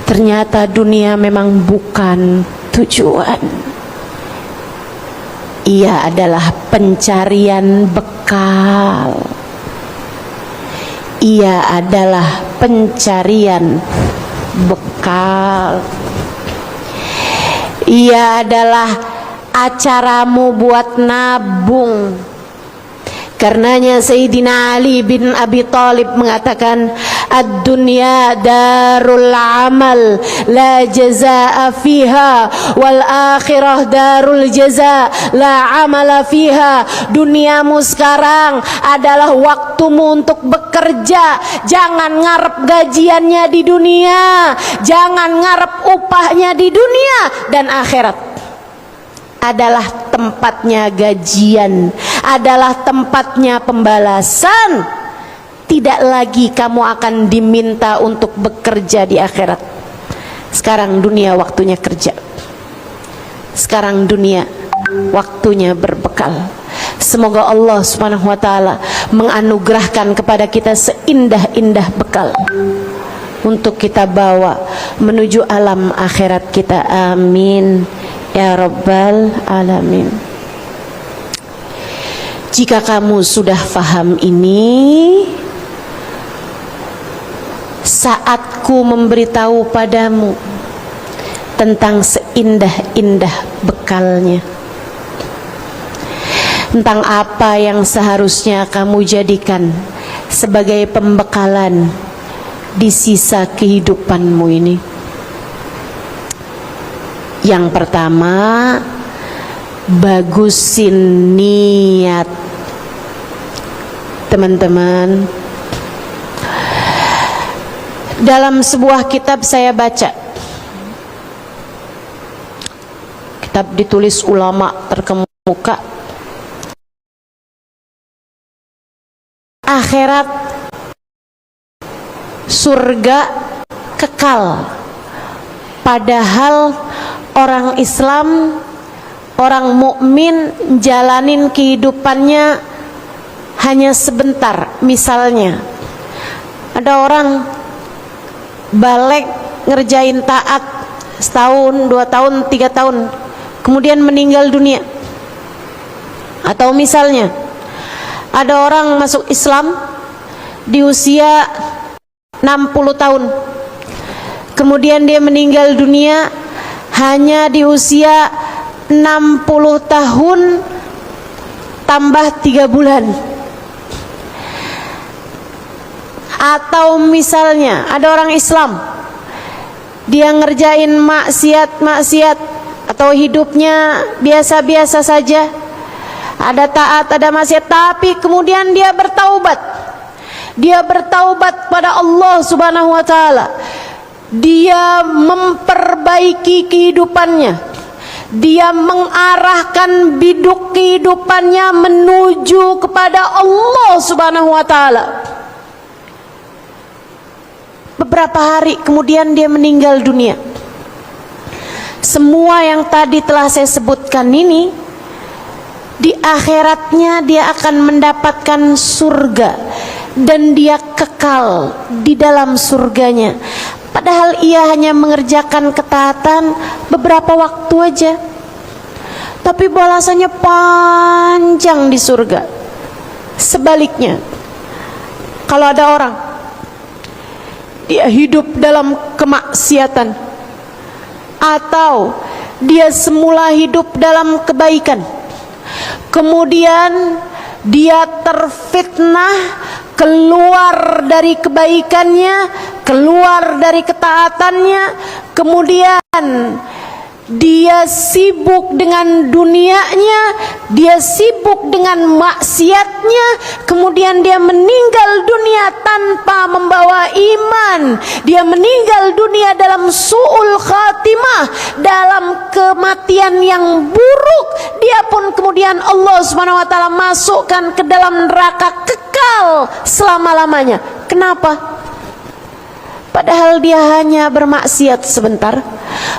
Ternyata dunia memang bukan tujuan. Ia adalah pencarian bekal. Ia adalah pencarian bekal. Ia adalah acaramu buat nabung. Karenanya Sayyidina Ali bin Abi Thalib mengatakan, ad-dunya darul amal la jazaa fiha wal akhirah darul jaza la amala fiha. Duniamu sekarang adalah waktumu untuk bekerja. Jangan ngarep gajiannya di dunia, jangan ngarep upahnya di dunia. Dan akhirat adalah tempatnya gajian, adalah tempatnya pembalasan. Tidak lagi kamu akan diminta untuk bekerja di akhirat. Sekarang dunia waktunya kerja. Sekarang dunia waktunya berbekal. Semoga Allah Subhanahu wa taala menganugerahkan kepada kita seindah-indah bekal untuk kita bawa menuju alam akhirat kita. Amin ya rabbal alamin. Jika kamu sudah faham ini, saatku memberitahu padamu tentang seindah-indah bekalnya, tentang apa yang seharusnya kamu jadikan sebagai pembekalan di sisa kehidupanmu ini. Yang pertama, bagusin niat. Teman-teman, dalam sebuah kitab saya baca kitab ditulis ulama terkemuka. Akhirat, surga kekal. Padahal orang Islam, orang mukmin jalanin kehidupannya hanya sebentar. Misalnya ada orang balik ngerjain taat setahun, 2 tahun, 3 tahun, kemudian meninggal dunia. Atau misalnya ada orang masuk Islam di usia 60 tahun, kemudian dia meninggal dunia hanya di usia 60 tahun tambah 3 bulan. Atau misalnya ada orang Islam, dia ngerjain maksiat atau hidupnya biasa-biasa saja, ada taat, ada maksiat, tapi kemudian dia bertaubat. Dia bertaubat pada Allah Subhanahu wa taala. Dia memperbaiki kehidupannya. Dia mengarahkan biduk kehidupannya menuju kepada Allah Subhanahu wa taala. Beberapa hari kemudian dia meninggal dunia. Semua yang tadi telah saya sebutkan ini, di akhiratnya dia akan mendapatkan surga dan dia kekal di dalam surganya. Padahal ia hanya mengerjakan ketaatan beberapa waktu aja, tapi balasannya panjang di surga. Sebaliknya, kalau ada orang dia hidup dalam kemaksiatan, atau dia semula hidup dalam kebaikan, kemudian dia terfitnah, keluar dari kebaikannya, keluar dari ketaatannya, kemudian dia sibuk dengan dunianya, dia sibuk dengan maksiatnya, kemudian dia meninggal dunia tanpa membawa iman, dia meninggal dunia dalam su'ul khatimah, dalam kematian yang buruk. Dia pun kemudian Allah Subhanahu wa taala masukkan ke dalam neraka kekal selama-lamanya. Kenapa? Padahal dia hanya bermaksiat sebentar,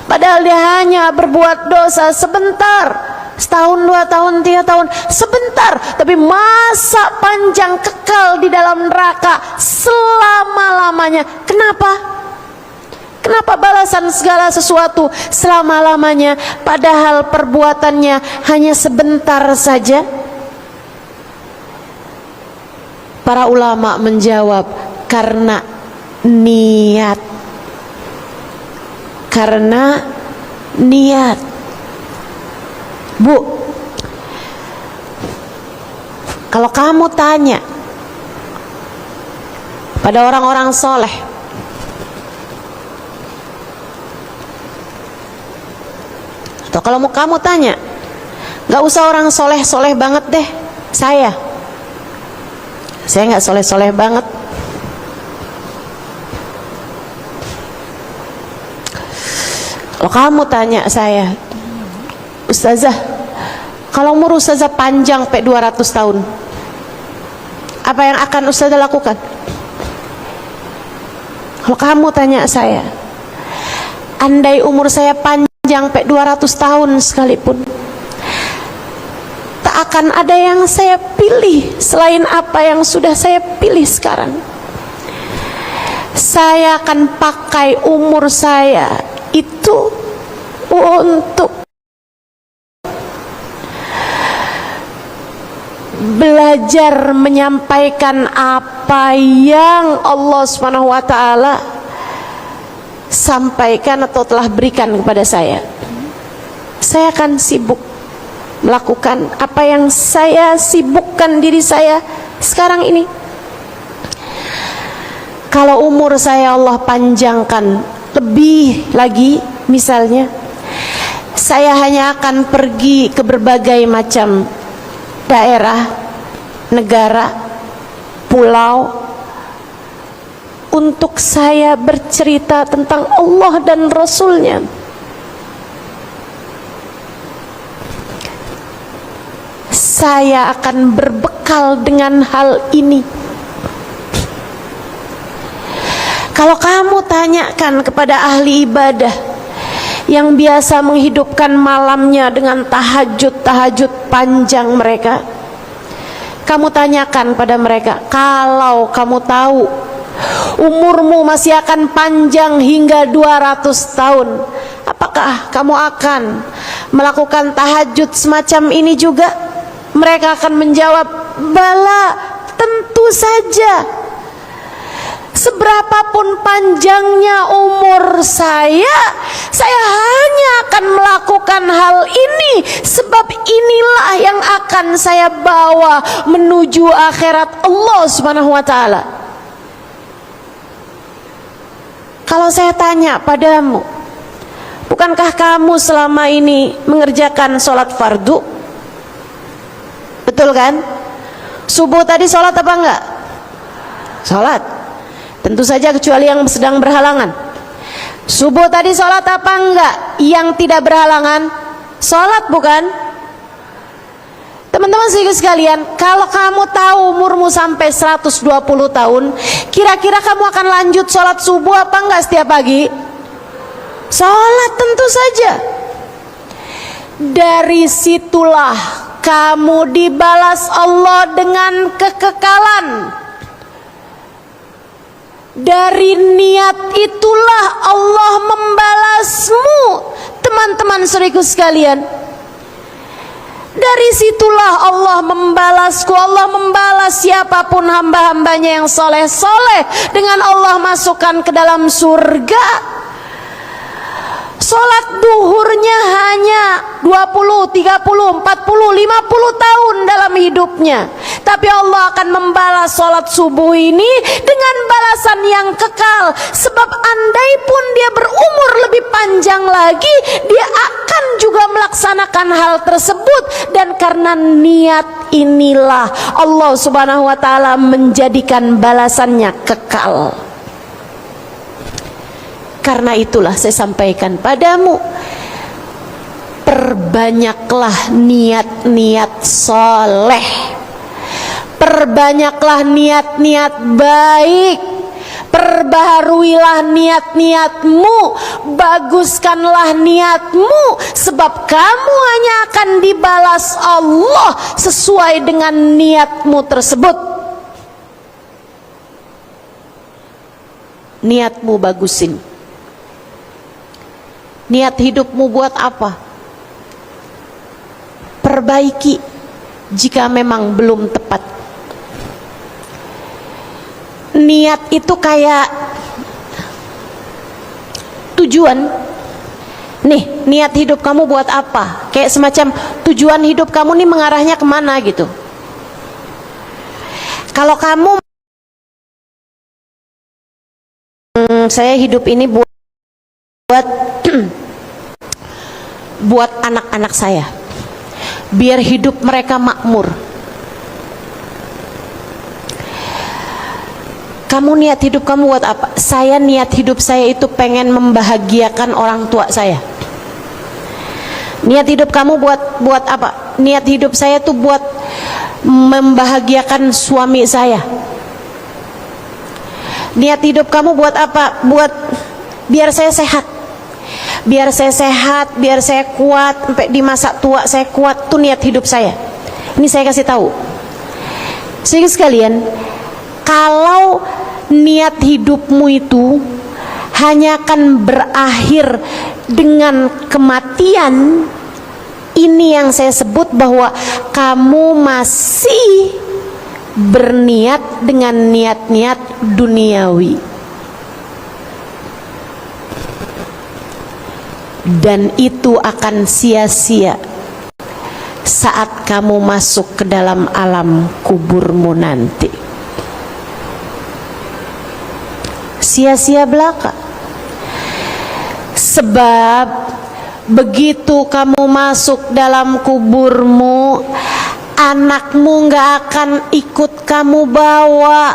padahal dia hanya berbuat dosa sebentar, setahun, 2 tahun, 3 tahun, sebentar, tapi masa panjang kekal di dalam neraka selama-lamanya. Kenapa? Kenapa balasan segala sesuatu selama-lamanya, padahal perbuatannya hanya sebentar saja? Para ulama menjawab, karena niat. Karena niat. Bu, kalau kamu tanya pada orang-orang soleh, atau kalau mau kamu tanya, gak usah orang soleh-soleh banget deh, saya gak soleh-soleh banget. Kalau kamu tanya saya, Ustazah, kalau umur Ustazah panjang sampai 200 tahun, apa yang akan Ustazah lakukan? Kalau kamu tanya saya, andai umur saya panjang sampai 200 tahun sekalipun, tak akan ada yang saya pilih selain apa yang sudah saya pilih sekarang. Saya akan pakai umur saya itu untuk belajar menyampaikan apa yang Allah Subhanahu wa taala sampaikan atau telah berikan kepada saya. Saya akan sibuk melakukan apa yang saya sibukkan diri saya sekarang ini. Kalau umur saya Allah panjangkan lebih lagi, misalnya saya hanya akan pergi ke berbagai macam daerah, negara, pulau, untuk saya bercerita tentang Allah dan Rasulnya. saya akan berbekal dengan hal ini. Kalau kamu tanyakan kepada ahli ibadah yang biasa menghidupkan malamnya dengan tahajud panjang mereka, kamu tanyakan pada mereka, kalau kamu tahu umurmu masih akan panjang hingga 200 tahun, apakah kamu akan melakukan tahajud semacam ini juga? Mereka akan menjawab, bala, tentu saja. Seberapapun panjangnya umur saya hanya akan melakukan hal ini, sebab inilah yang akan saya bawa menuju akhirat Allah Subhanahu wa ta'ala. Kalau saya tanya padamu, bukankah kamu selama ini mengerjakan sholat fardu? Betul kan? Subuh tadi sholat apa enggak? Sholat. Tentu saja kecuali yang sedang berhalangan. Subuh tadi sholat apa enggak? Yang tidak berhalangan sholat, bukan? Teman-teman sekalian, kalau kamu tahu umurmu sampai 120 tahun, kira-kira kamu akan lanjut sholat subuh apa enggak setiap pagi? Sholat, tentu saja. Dari situlah kamu dibalas Allah dengan kekekalan. Dari niat itulah Allah membalasmu, teman-teman saudaraku sekalian. Dari situlah Allah membalasku. Allah membalas siapapun hamba-hambanya yang soleh-soleh dengan Allah masukkan ke dalam surga. Sholat duhurnya hanya 20, 30, 40, 50 tahun dalam hidupnya, tapi Allah akan membalas sholat subuh ini dengan balasan yang kekal. Sebab andai pun dia berumur lebih panjang lagi, dia akan juga melaksanakan hal tersebut. Dan karena niat inilah Allah Subhanahu wa ta'ala menjadikan balasannya kekal. Karena itulah saya sampaikan padamu, perbanyaklah niat-niat soleh, perbanyaklah niat-niat baik, perbaharuilah niat-niatmu, baguskanlah niatmu, sebab kamu hanya akan dibalas Allah sesuai dengan niatmu tersebut. Niatmu bagusin. Niat hidupmu buat apa? Perbaiki jika memang belum tepat. Niat itu kayak tujuan. Nih, niat hidup kamu buat apa? Kayak semacam tujuan hidup kamu nih mengarahnya kemana gitu. Kalau kamu, saya hidup ini buat buat anak-anak saya, biar hidup mereka makmur. Kamu niat hidup kamu buat apa? Saya niat hidup saya itu pengen membahagiakan orang tua saya. Niat hidup kamu buat apa? Niat hidup saya tuh buat membahagiakan suami saya. Niat hidup kamu buat apa? Buat biar saya sehat. Biar saya sehat, biar saya kuat sampai di masa tua saya kuat. Itu niat hidup saya. Ini saya kasih tahu. Saudara sekalian, kalau niat hidupmu itu hanya akan berakhir dengan kematian, ini yang saya sebut bahwa kamu masih berniat dengan niat-niat duniawi. Dan itu akan sia-sia saat kamu masuk ke dalam alam kuburmu nanti. Sia-sia belaka. Sebab begitu kamu masuk dalam kuburmu, anakmu gak akan ikut kamu bawa,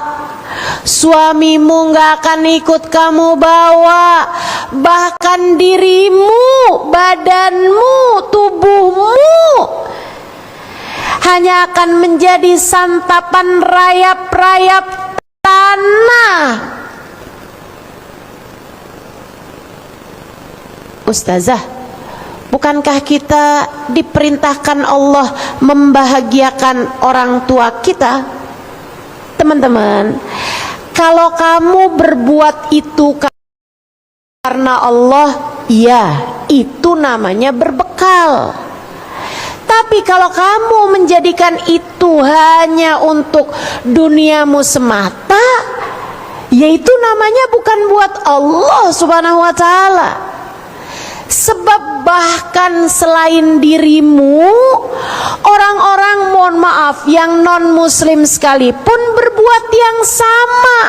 suamimu gak akan ikut kamu bawa, bahkan dirimu, badanmu, tubuhmu hanya akan menjadi santapan rayap-rayap tanah. Ustazah, bukankah kita diperintahkan Allah membahagiakan orang tua kita? Teman-teman, kalau kamu berbuat itu karena Allah, ya, itu namanya berbekal. Tapi kalau kamu menjadikan itu hanya untuk duniamu semata, yaitu namanya bukan buat Allah Subhanahu wa ta'ala. Sebab bahkan selain dirimu, orang-orang, mohon maaf, yang non muslim sekalipun berbuat yang sama.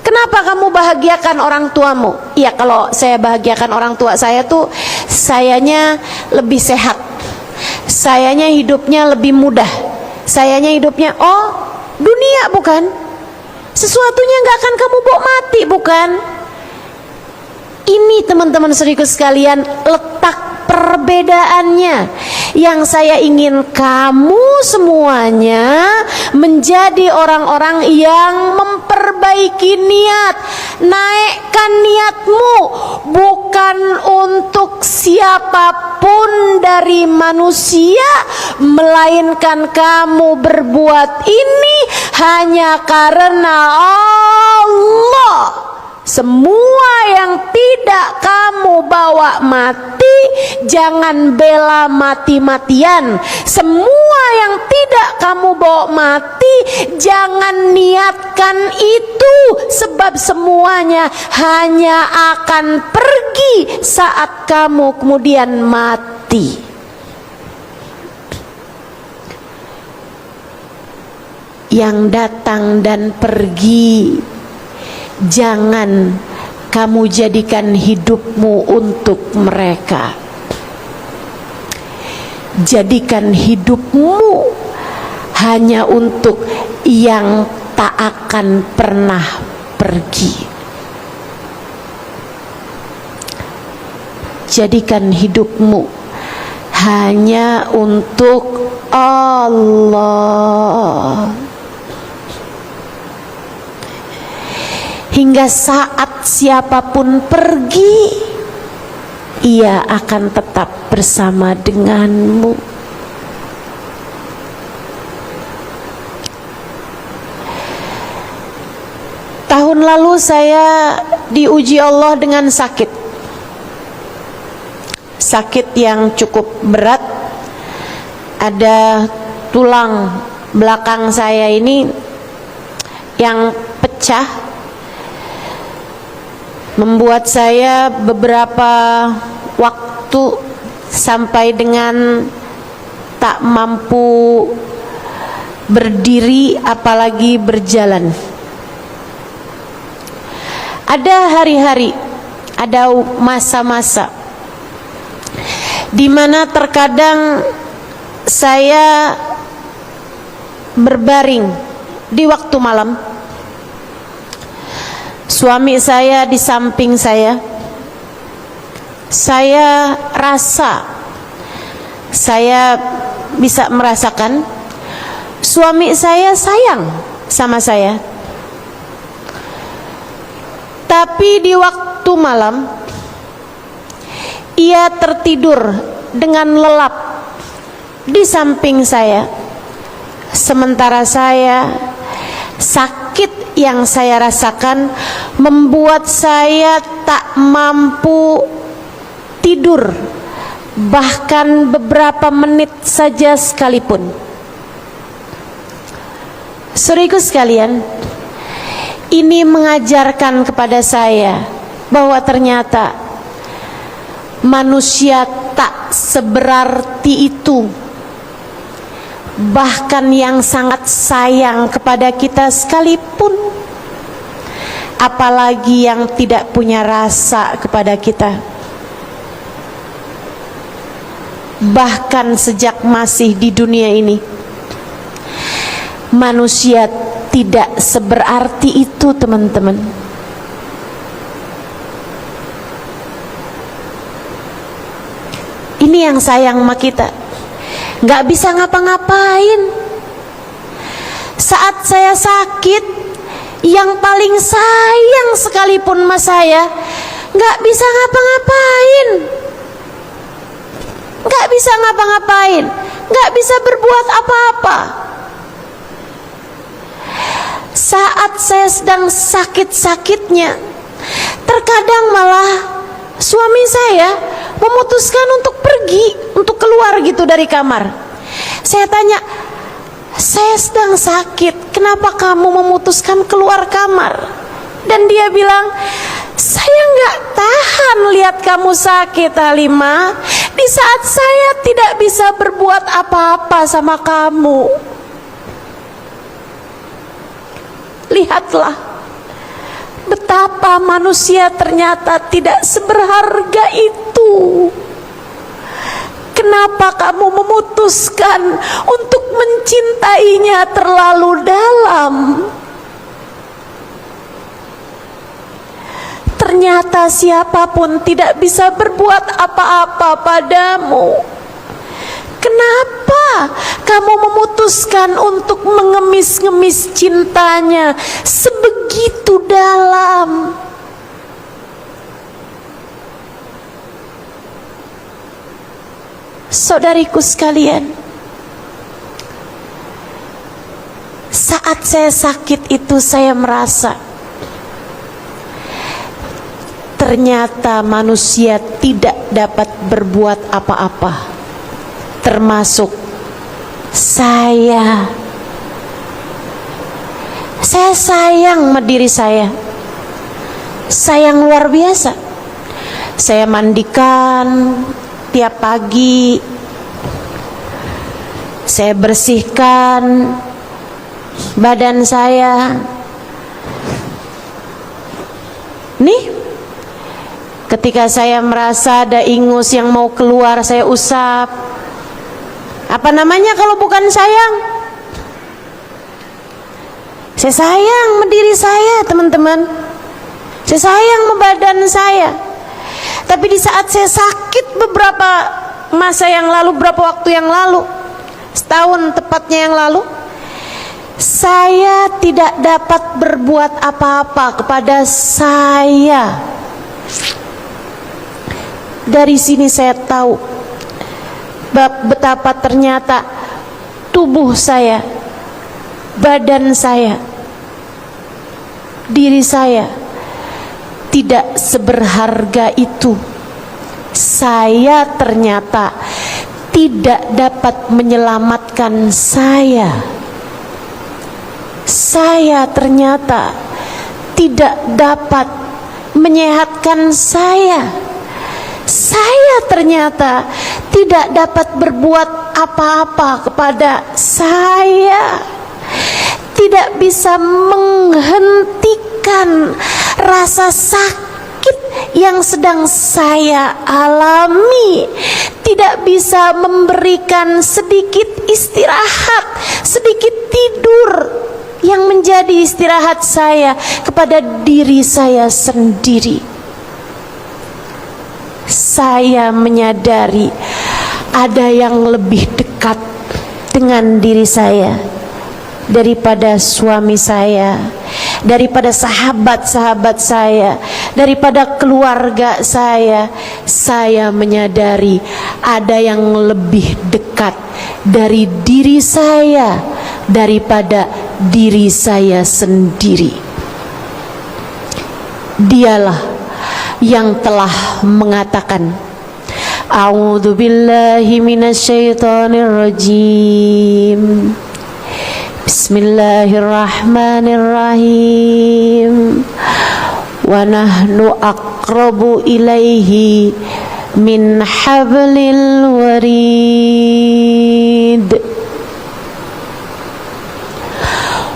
Kenapa kamu bahagiakan orang tuamu? Ya, kalau saya bahagiakan orang tua saya tuh, sayanya lebih sehat, sayanya hidupnya lebih mudah, sayanya hidupnya, oh, dunia bukan? Sesuatunya nggak akan kamu bawa mati, bukan? Ini teman-teman saudaraku sekalian, letak perbedaannya. Yang saya ingin kamu semuanya menjadi orang-orang yang memperbaiki niat. Naikkan niatmu, bukan untuk siapapun dari manusia, melainkan kamu berbuat ini hanya karena Allah. Semua yang tidak kamu bawa mati, jangan bela mati-matian. Semua yang tidak kamu bawa mati, jangan niatkan itu. Sebab semuanya hanya akan pergi saat kamu kemudian mati. Yang datang dan pergi, jangan kamu jadikan hidupmu untuk mereka. Jadikan hidupmu hanya untuk yang tak akan pernah pergi. Jadikan hidupmu hanya untuk Allah. Hingga saat siapapun pergi, ia akan tetap bersama denganmu. Tahun lalu saya diuji Allah dengan sakit. Sakit yang cukup berat. Ada tulang belakang saya ini yang pecah, membuat saya beberapa waktu sampai dengan tak mampu berdiri apalagi berjalan. Ada hari-hari, ada masa-masa di mana terkadang saya berbaring di waktu malam. Suami saya di samping saya rasa, saya bisa merasakan suami saya sayang sama saya. Tapi di waktu malam ia tertidur dengan lelap di samping saya, sementara saya sakit yang saya rasakan membuat saya tak mampu tidur bahkan beberapa menit saja sekalipun. Saudaraku sekalian, ini mengajarkan kepada saya bahwa ternyata manusia tak seberarti itu. Bahkan yang sangat sayang kepada kita sekalipun, apalagi yang tidak punya rasa kepada kita. Bahkan sejak masih di dunia ini, manusia tidak seberarti itu, teman-teman. Ini yang sayang sama kita. nggak bisa ngapa-ngapain. Saat saya sakit, yang paling sayang sekalipun mas saya nggak bisa ngapa-ngapain, nggak bisa ngapa-ngapain, nggak bisa berbuat apa-apa. Saat saya sedang sakit-sakitnya, terkadang malah suami saya memutuskan untuk pergi, untuk keluar gitu dari kamar. Saya tanya, saya sedang sakit, kenapa kamu memutuskan keluar kamar? Dan dia bilang, saya nggak tahan lihat kamu sakit Halimah, di saat saya tidak bisa berbuat apa-apa sama kamu. Lihatlah betapa manusia ternyata tidak seberharga itu. Kenapa kamu memutuskan untuk mencintainya terlalu dalam? Ternyata siapapun tidak bisa berbuat apa-apa padamu. Kenapa kamu memutuskan untuk mengemis-ngemis cintanya sebegitu dalam? Saudariku sekalian, saat saya sakit itu saya merasa ternyata manusia tidak dapat berbuat apa-apa, termasuk saya. Saya sayang sama diri saya, sayang luar biasa. Saya mandikan tiap pagi, saya bersihkan badan saya. Nih, ketika saya merasa ada ingus yang mau keluar, saya usap. Apa namanya kalau bukan sayang? Saya sayang sama diri saya, teman-teman. Saya sayang sama badan saya. Tapi di saat saya sakit beberapa masa yang lalu, beberapa waktu yang lalu, setahun tepatnya yang lalu, saya tidak dapat berbuat apa-apa kepada saya. Dari sini saya tahu betapa ternyata tubuh saya, badan saya, diri saya tidak seberharga itu. Saya ternyata tidak dapat menyelamatkan saya. Saya ternyata tidak dapat menyehatkan saya. Saya ternyata tidak dapat berbuat apa-apa kepada saya. Tidak bisa menghentikan rasa sakit yang sedang saya alami. Tidak bisa memberikan sedikit istirahat, sedikit tidur yang menjadi istirahat saya kepada diri saya sendiri. Saya menyadari ada yang lebih dekat dengan diri saya daripada suami saya, daripada sahabat-sahabat saya, daripada keluarga saya. Saya menyadari ada yang lebih dekat dari diri saya daripada diri saya sendiri. Dialah yang telah mengatakan, A'udzu billahi minasyaitonir rajim. Bismillahirrahmanirrahim. Wa nahnu aqrabu ilaihi min hablil warid.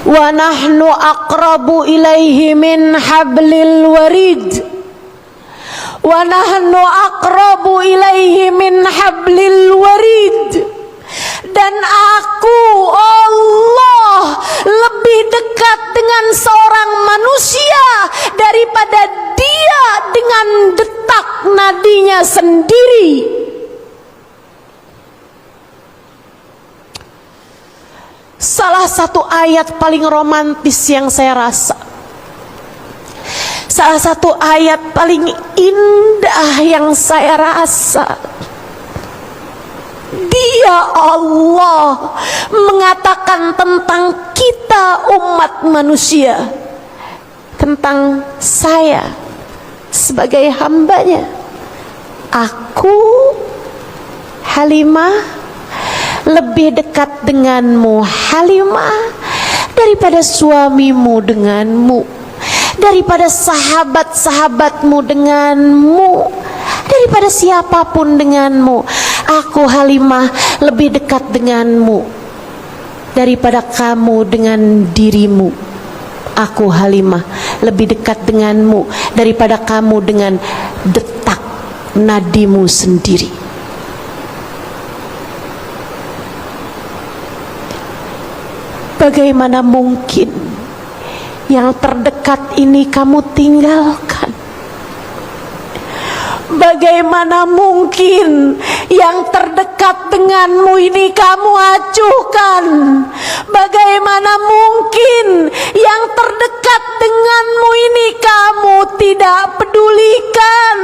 Wa nahnu aqrabu ilaihi min hablil warid. Wa nahnu aqrabu ilaihi min hablil warid. Dan aku, Allah, lebih dekat dengan seorang manusia daripada dia dengan detak nadinya sendiri. salah satu ayat paling romantis yang saya rasa, salah satu ayat paling indah yang saya rasa, Dia Allah mengatakan tentang kita umat manusia, tentang saya sebagai hambanya. Aku Halimah lebih dekat denganmu Halimah daripada suamimu denganmu, daripada sahabat-sahabatmu denganmu, daripada siapapun denganmu. Aku Halimah lebih dekat denganmu daripada kamu dengan dirimu. Aku Halimah lebih dekat denganmu daripada kamu dengan detak nadimu sendiri. Bagaimana mungkin yang terdekat ini kamu tinggalkan? Bagaimana mungkin yang terdekat denganmu ini kamu acuhkan? Bagaimana mungkin yang terdekat denganmu ini kamu tidak pedulikan?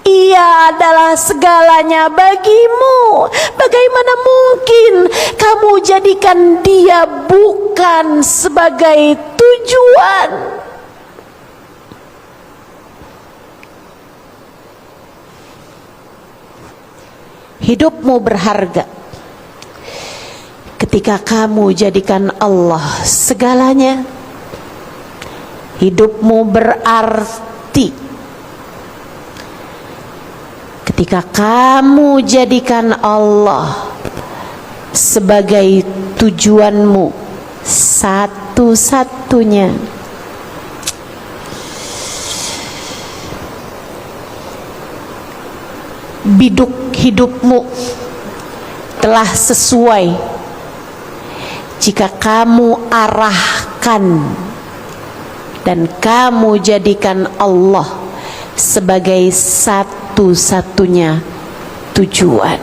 Ia adalah segalanya bagimu. Bagaimana mungkin kamu jadikan dia bukan sebagai tujuan? Hidupmu berharga ketika kamu jadikan Allah segalanya. Hidupmu berarti ketika kamu jadikan Allah sebagai tujuanmu satu-satunya. Biduk hidupmu telah sesuai jika kamu arahkan dan kamu jadikan Allah sebagai satu-satunya tujuan.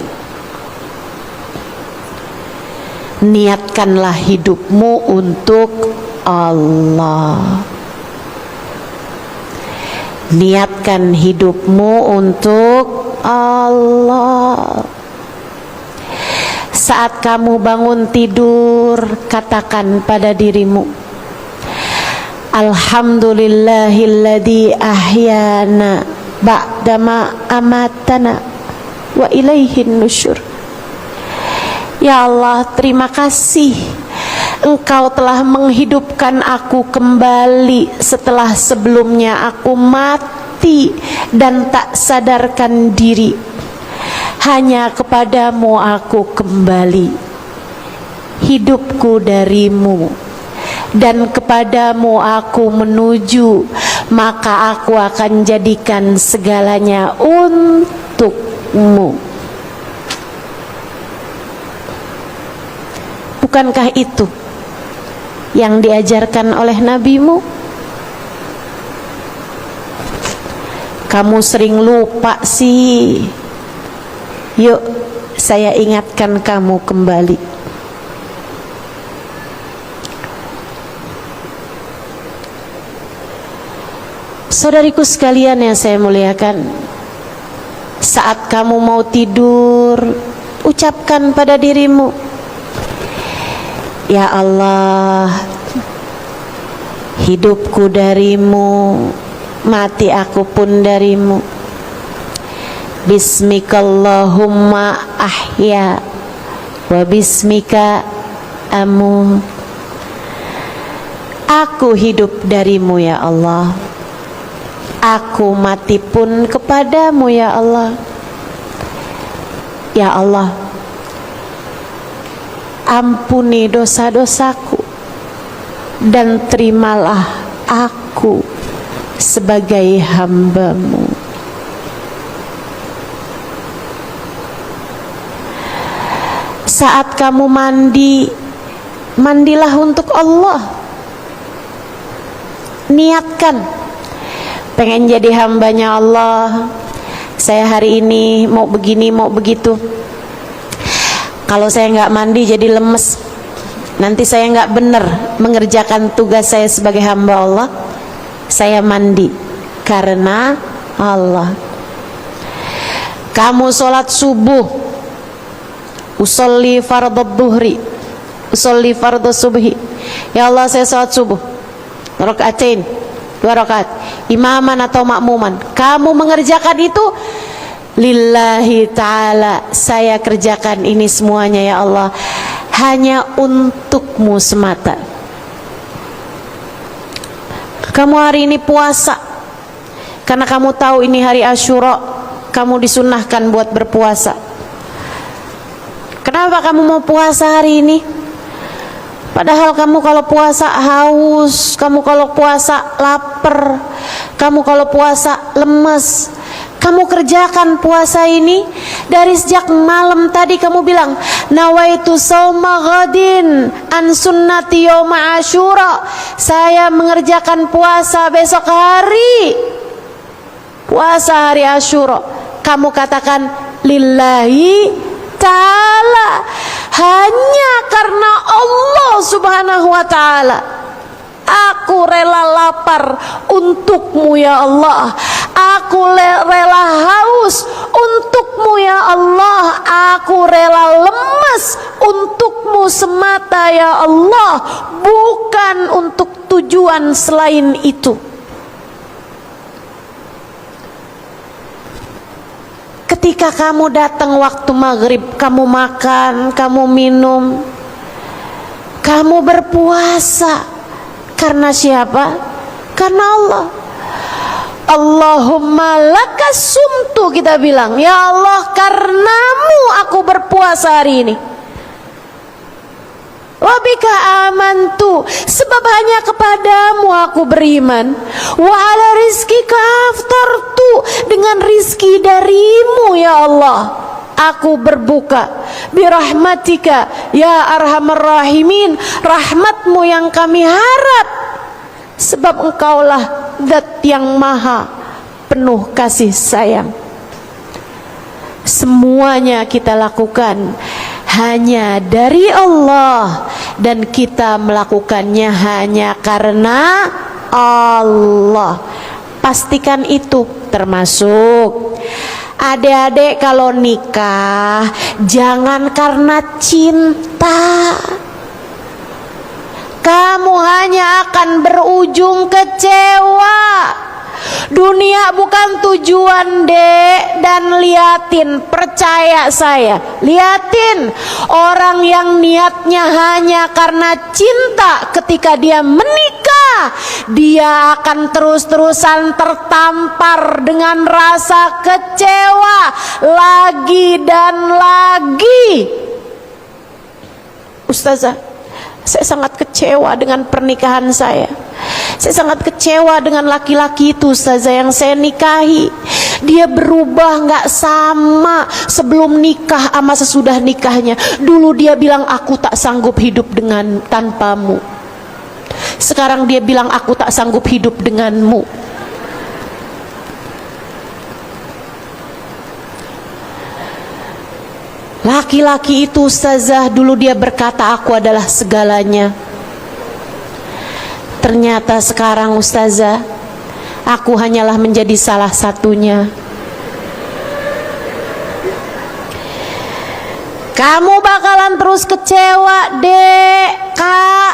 Niatkanlah hidupmu untuk Allah. Niatkan hidupmu untuk Allah. Saat kamu bangun tidur, katakan pada dirimu, Alhamdulillahilladzi ahyana ba'dama amatana wa ilaihin nusyur. Ya Allah, terima kasih Engkau telah menghidupkan aku kembali setelah sebelumnya aku mati dan tak sadarkan diri. Hanya kepadamu aku kembali. Hidupku darimu dan kepadamu aku menuju, maka aku akan jadikan segalanya untukmu. Bukankah itu yang diajarkan oleh nabimu? Kamu sering lupa sih. Yuk, saya ingatkan kamu kembali. Saudariku sekalian yang saya muliakan, saat kamu mau tidur, ucapkan pada dirimu, Ya Allah, hidupku darimu, mati aku pun darimu. Bismikallahumma ahya wa bismika amu. Aku hidup darimu ya Allah, aku mati pun kepadamu ya Allah. Ya Allah, ampuni dosa-dosaku dan terimalah aku sebagai hamba-Mu. Saat kamu mandi, mandilah untuk Allah. Niatkan, pengen jadi hambanya Allah. Saya hari ini mau begini, mau begitu. Kalau saya nggak mandi jadi lemes, nanti saya nggak benar mengerjakan tugas saya sebagai hamba Allah, saya mandi karena Allah. Kamu sholat subuh, usolli fardhu dhuhri, usolli fardhu subhi, ya Allah saya sholat subuh rakaatain, 2 rakaat, imaman atau makmuman, kamu mengerjakan itu lillahi ta'ala, saya kerjakan ini semuanya ya Allah hanya untukmu semata. Kamu hari ini puasa karena kamu tahu ini hari Asyura, kamu disunnahkan buat berpuasa. Kenapa kamu mau puasa hari ini? Padahal kamu kalau puasa haus, kamu kalau puasa lapar, kamu kalau puasa lemes. Kamu kerjakan puasa ini dari sejak malam tadi, kamu bilang nawaitu shauma ghadin an sunnati yauma asyura, saya mengerjakan puasa besok hari, puasa hari Asyura. Kamu katakan lillahi ta'ala, hanya karena Allah subhanahu wa ta'ala. Aku rela lapar untukmu ya Allah, aku rela haus untukmu ya Allah, aku rela lemas untukmu semata ya Allah, bukan untuk tujuan selain itu. Ketika kamu datang waktu maghrib, kamu makan, kamu minum, kamu berpuasa karena siapa? Karena Allah. Allahumma lakas sumtu, kita bilang ya Allah karenamu aku berpuasa hari ini. Wabika amantu, sebab hanya kepadamu aku beriman. Wa ala rizkika aftartu, dengan rizki darimu ya Allah aku berbuka. Birahmatika ya arhamar rahimin, rahmatmu yang kami harap, sebab engkaulah zat yang maha penuh kasih sayang. Semuanya kita lakukan hanya dari Allah, dan kita melakukannya hanya karena Allah. Pastikan itu. Termasuk adik-adik kalau nikah jangan karena cinta, kamu hanya akan berujung kecewa. Dunia bukan tujuan, Dek. Dan liatin, percaya saya, liatin orang yang niatnya hanya karena cinta, ketika dia menikah dia akan terus-terusan tertampar dengan rasa kecewa lagi dan lagi. Ustazah, saya sangat kecewa dengan pernikahan saya. Saya sangat kecewa dengan laki-laki itu, Ustazah, yang saya nikahi. Dia berubah gak sama sebelum nikah sama sesudah nikahnya. Dulu dia bilang aku tak sanggup hidup dengan tanpamu. Sekarang dia bilang aku tak sanggup hidup denganmu. Laki-laki itu, Ustazah, dulu dia berkata aku adalah segalanya. Ternyata sekarang, Ustazah, aku hanyalah menjadi salah satunya. Kamu bakalan terus kecewa, Dek, Kak,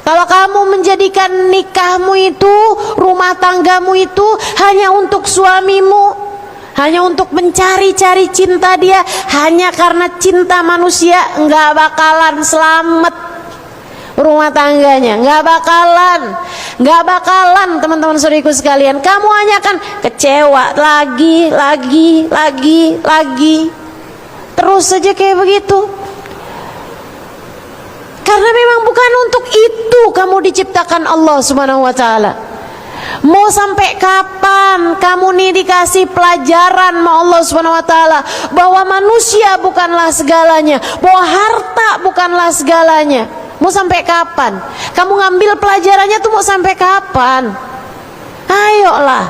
kalau kamu menjadikan nikahmu itu, rumah tanggamu itu hanya untuk suamimu, hanya untuk mencari-cari cinta dia, hanya karena cinta manusia, nggak bakalan selamat rumah tangganya, nggak bakalan teman-teman saudariku sekalian. Kamu hanya akan kecewa lagi, terus saja kayak begitu. Karena memang bukan untuk itu kamu diciptakan Allah Subhanahu wa ta'ala. Mau sampai kapan kamu nih dikasih pelajaran sama Allah Subhanahu wa ta'ala bahwa manusia bukanlah segalanya, bahwa harta bukanlah segalanya? Mau sampai kapan? Kamu ngambil pelajarannya tuh mau sampai kapan? Ayolah.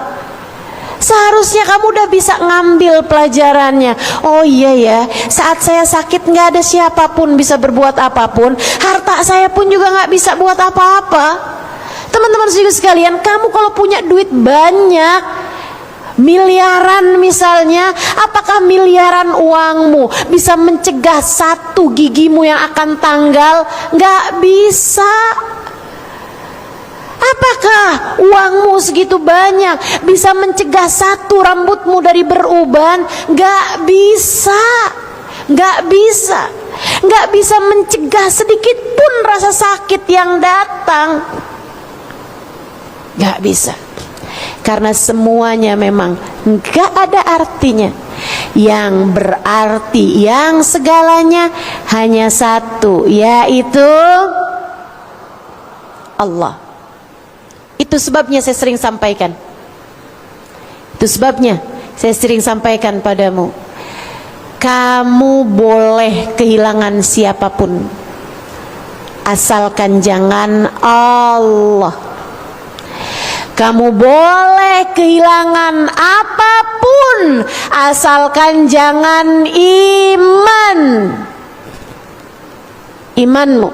Seharusnya kamu udah bisa ngambil pelajarannya. Oh iya ya, saat saya sakit nggak ada siapapun bisa berbuat apapun, harta saya pun juga nggak bisa buat apa-apa. Teman-teman sekalian, kamu kalau punya duit banyak, miliaran misalnya, apakah miliaran uangmu bisa mencegah satu gigimu yang akan tanggal? Nggak bisa. Apakah uangmu segitu banyak bisa mencegah satu rambutmu dari beruban? Nggak bisa. Nggak bisa. Nggak bisa mencegah sedikit pun rasa sakit yang datang. Nggak bisa. Karena semuanya memang nggak ada artinya. Yang berarti, yang segalanya hanya satu, yaitu Allah. Itu sebabnya saya sering sampaikan. Itu sebabnya saya sering sampaikan padamu. Kamu boleh kehilangan siapapun, asalkan jangan Allah. Kamu boleh kehilangan apapun, asalkan jangan iman. Imanmu,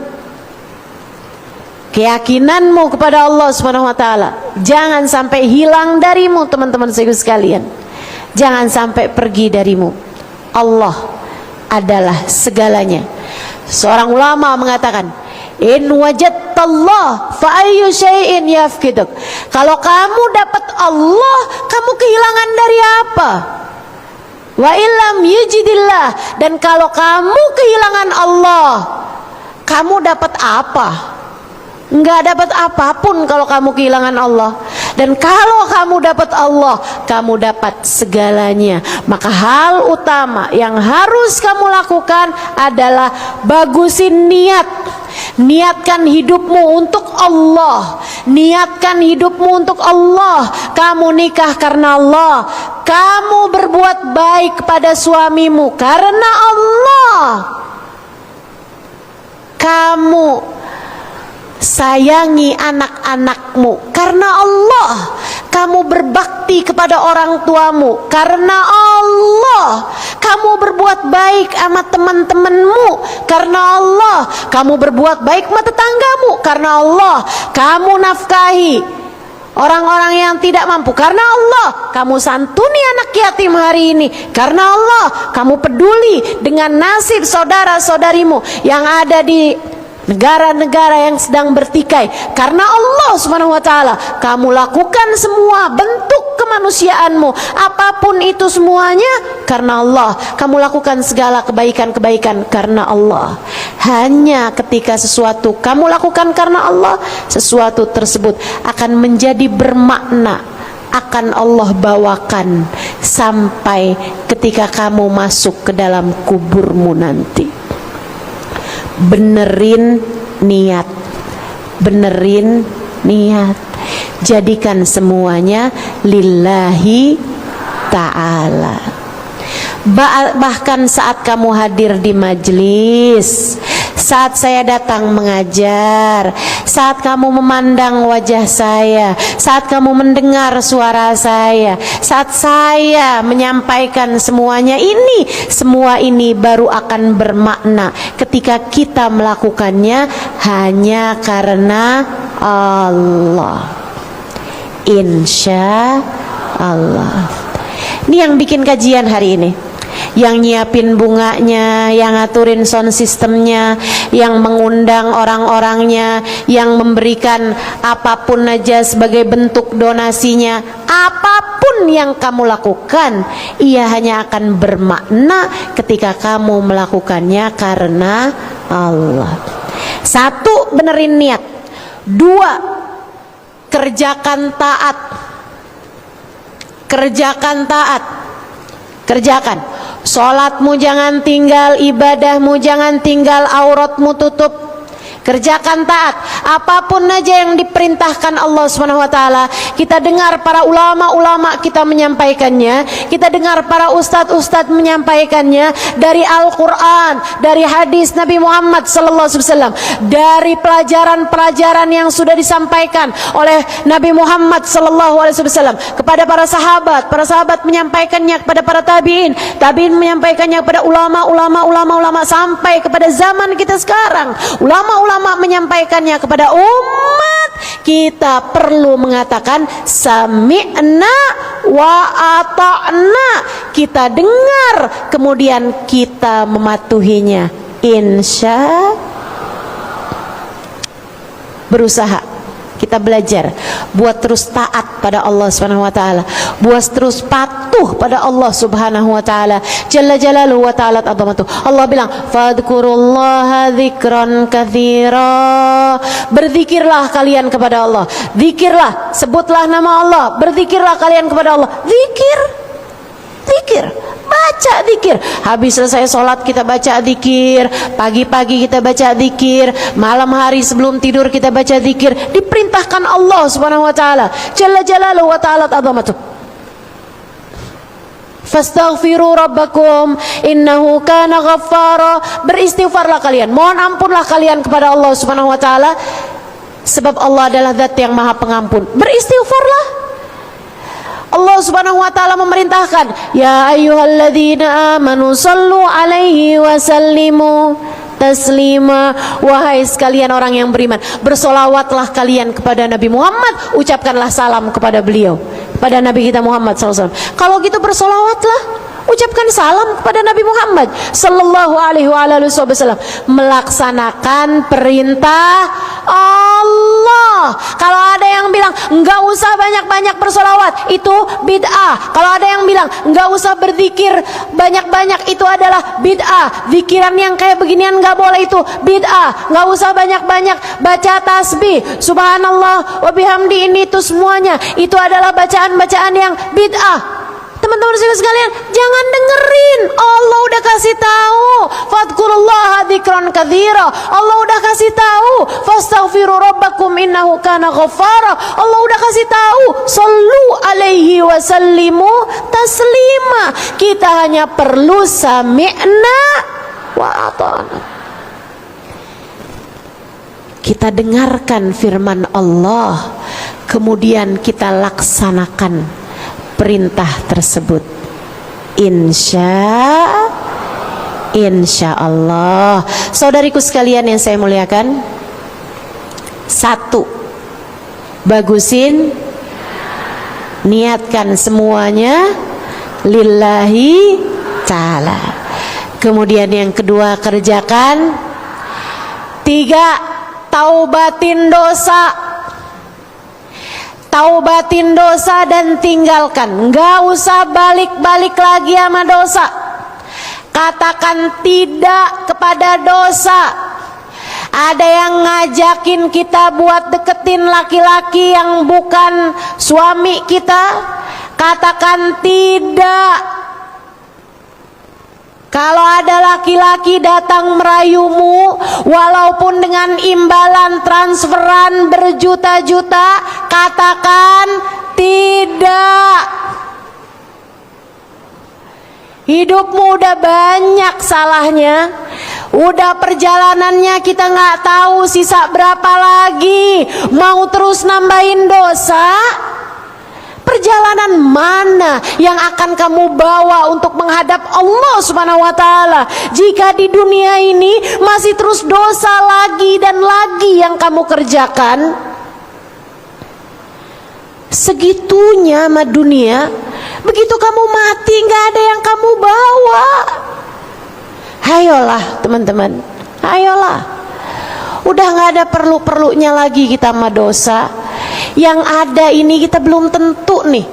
keyakinanmu kepada Allah Subhanahu wa taala jangan sampai hilang darimu, teman-teman sekalian. Jangan sampai pergi darimu. Allah adalah segalanya. Seorang ulama mengatakan, in wajadtallah fa ayyu syai'in yafkiduk. Kalau kamu dapat Allah, kamu kehilangan dari apa? Wa illam yujidillah. Dan kalau kamu kehilangan Allah, kamu dapat apa? Enggak dapat apapun kalau kamu kehilangan Allah. Dan kalau kamu dapat Allah, kamu dapat segalanya. Maka hal utama yang harus kamu lakukan adalah bagusin niat. Niatkan hidupmu untuk Allah. Niatkan hidupmu untuk Allah. Kamu nikah karena Allah. Kamu berbuat baik kepada suamimu karena Allah. Kamu sayangi anak-anakmu karena Allah. Kamu berbakti kepada orang tuamu karena Allah. Kamu berbuat baik sama teman-temanmu karena Allah. Kamu berbuat baik sama tetanggamu karena Allah. Kamu nafkahi orang-orang yang tidak mampu karena Allah. Kamu santuni anak yatim hari ini karena Allah. Kamu peduli dengan nasib saudara-saudarimu yang ada di negara-negara yang sedang bertikai karena Allah Subhanahu wa taala. Kamu lakukan semua bentuk kemanusiaanmu, apapun itu semuanya karena Allah. Kamu lakukan segala kebaikan-kebaikan karena Allah. Hanya ketika sesuatu kamu lakukan karena Allah, sesuatu tersebut akan menjadi bermakna, akan Allah bawakan sampai ketika kamu masuk ke dalam kuburmu nanti. Benerin niat, benerin niat, jadikan semuanya lillahi ta'ala. Bahkan saat kamu hadir di majelis, saat saya datang mengajar, saat kamu memandang wajah saya, saat kamu mendengar suara saya, saat saya menyampaikan semuanya ini, semua ini baru akan bermakna ketika kita melakukannya hanya karena Allah. Insya Allah. Ini yang bikin kajian hari ini, yang nyiapin bunganya, yang ngaturin sound systemnya, yang mengundang orang-orangnya, yang memberikan apapun aja sebagai bentuk donasinya. Apapun yang kamu lakukan, ia hanya akan bermakna ketika kamu melakukannya karena Allah. Satu, benerin niat. Dua, kerjakan taat. Kerjakan taat. Kerjakan. Sholatmu jangan tinggal, ibadahmu jangan tinggal, auratmu tutup. Kerjakan taat, apapun aja yang diperintahkan Allah Subhanahu wa taala. Kita dengar para ulama-ulama kita menyampaikannya, kita dengar para ustadz-ustadz menyampaikannya dari Al-Qur'an, dari hadis Nabi Muhammad sallallahu alaihi wasallam, dari pelajaran-pelajaran yang sudah disampaikan oleh Nabi Muhammad sallallahu alaihi wasallam kepada para sahabat menyampaikannya kepada para tabi'in menyampaikannya kepada ulama sampai kepada zaman kita sekarang. Ulama menyampaikannya kepada umat. Kita perlu mengatakan sami'na wa ata'na. Kita dengar, kemudian kita mematuhinya. Berusaha. Kita belajar buat terus taat pada Allah Subhanahu wa taala, buat terus patuh pada Allah Subhanahu wa taala. Jalla jalaluhu wa ta'ala azamatuh. Allah bilang, "Fadhkurullaha dzikran katsira." Berzikirlah kalian kepada Allah. Zikirlah, sebutlah nama Allah, berzikirlah kalian kepada Allah. Zikir. Baca zikir. Habis selesai sholat kita baca zikir, pagi-pagi kita baca zikir, malam hari sebelum tidur kita baca zikir. Diperintahkan Allah Subhanahu wa taala. Jalla jalaluhu wa ta'ala azamatuh. Fastaghfiru rabbakum innahu kana ghaffara. Beristighfarlah kalian, mohon ampunlah kalian kepada Allah Subhanahu wa taala, sebab Allah adalah zat yang maha pengampun. Beristighfarlah. Allah Subhanahu wa taala memerintahkan, ya ayyuhalladzina amanu sallu alaihi wa sallimu taslima. Wahai sekalian orang yang beriman, bersolawatlah kalian kepada Nabi Muhammad, ucapkanlah salam kepada beliau, kepada Nabi kita Muhammad SAW. Kalau gitu bersolawatlah, ucapkan salam kepada Nabi Muhammad sallallahu alaihi wasallam, melaksanakan perintah Allah. Kalau ada yang bilang enggak usah banyak-banyak bersolawat, itu bid'ah. Kalau ada yang bilang enggak usah berzikir banyak-banyak, itu adalah bid'ah. Zikiran yang kayak beginian enggak boleh, itu bid'ah. Enggak usah banyak-banyak baca tasbih, subhanallah wa bihamdi, ini itu semuanya itu adalah bacaan-bacaan yang bid'ah. Teman-teman sekalian, jangan dengerin. Allah udah kasih tahu, fadhkurullaha dzikran katsira. Allah udah kasih tahu, fastaghfiru rabbakum innahu kana ghaffara. Allah udah kasih tahu, sallu alaihi wa sallimu taslima. Kita hanya perlu sami'na wa ata'na. Kita dengarkan firman Allah, kemudian kita laksanakan perintah tersebut. Insya Allah. Saudariku sekalian yang saya muliakan, satu, bagusin, niatkan semuanya lillahi ta'ala. Kemudian yang kedua, kerjakan. Tiga, taubatin dosa. Taubatin dosa dan tinggalkan. Enggak usah balik-balik lagi sama dosa. Katakan tidak kepada dosa. Ada yang ngajakin kita buat deketin laki-laki yang bukan suami kita, katakan tidak. Kalau ada laki-laki datang merayumu, walaupun dengan imbalan transferan berjuta-juta, katakan tidak. Hidupmu udah banyak salahnya, udah perjalanannya kita nggak tahu sisa berapa lagi, mau terus nambahin dosa? Perjalanan mana yang akan kamu bawa untuk menghadap Allah Subhanahu wa taala jika di dunia ini masih terus dosa lagi dan lagi yang kamu kerjakan? Segitunya sama dunia. Begitu kamu mati nggak ada yang kamu bawa. Ayolah teman-teman, ayolah. Udah nggak ada perlu-perlunya lagi kita sama dosa. Yang ada ini kita belum tentu nih.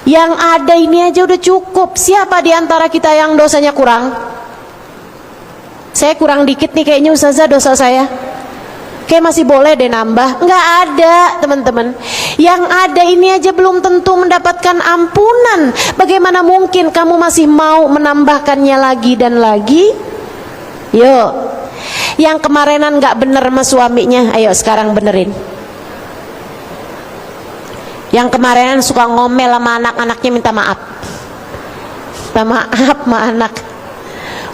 Yang ada ini aja udah cukup. Siapa di antara kita yang dosanya kurang? Saya kurang dikit nih kayaknya ustazah dosa saya. Kayak masih boleh deh nambah. Nggak ada teman-teman. Yang ada ini aja belum tentu mendapatkan ampunan. Bagaimana mungkin kamu masih mau menambahkannya lagi dan lagi? Yuk. Yang kemarinan nggak bener sama suaminya, ayo sekarang benerin. Yang kemarinan suka ngomel sama anak-anaknya, minta maaf. Minta maaf sama anak.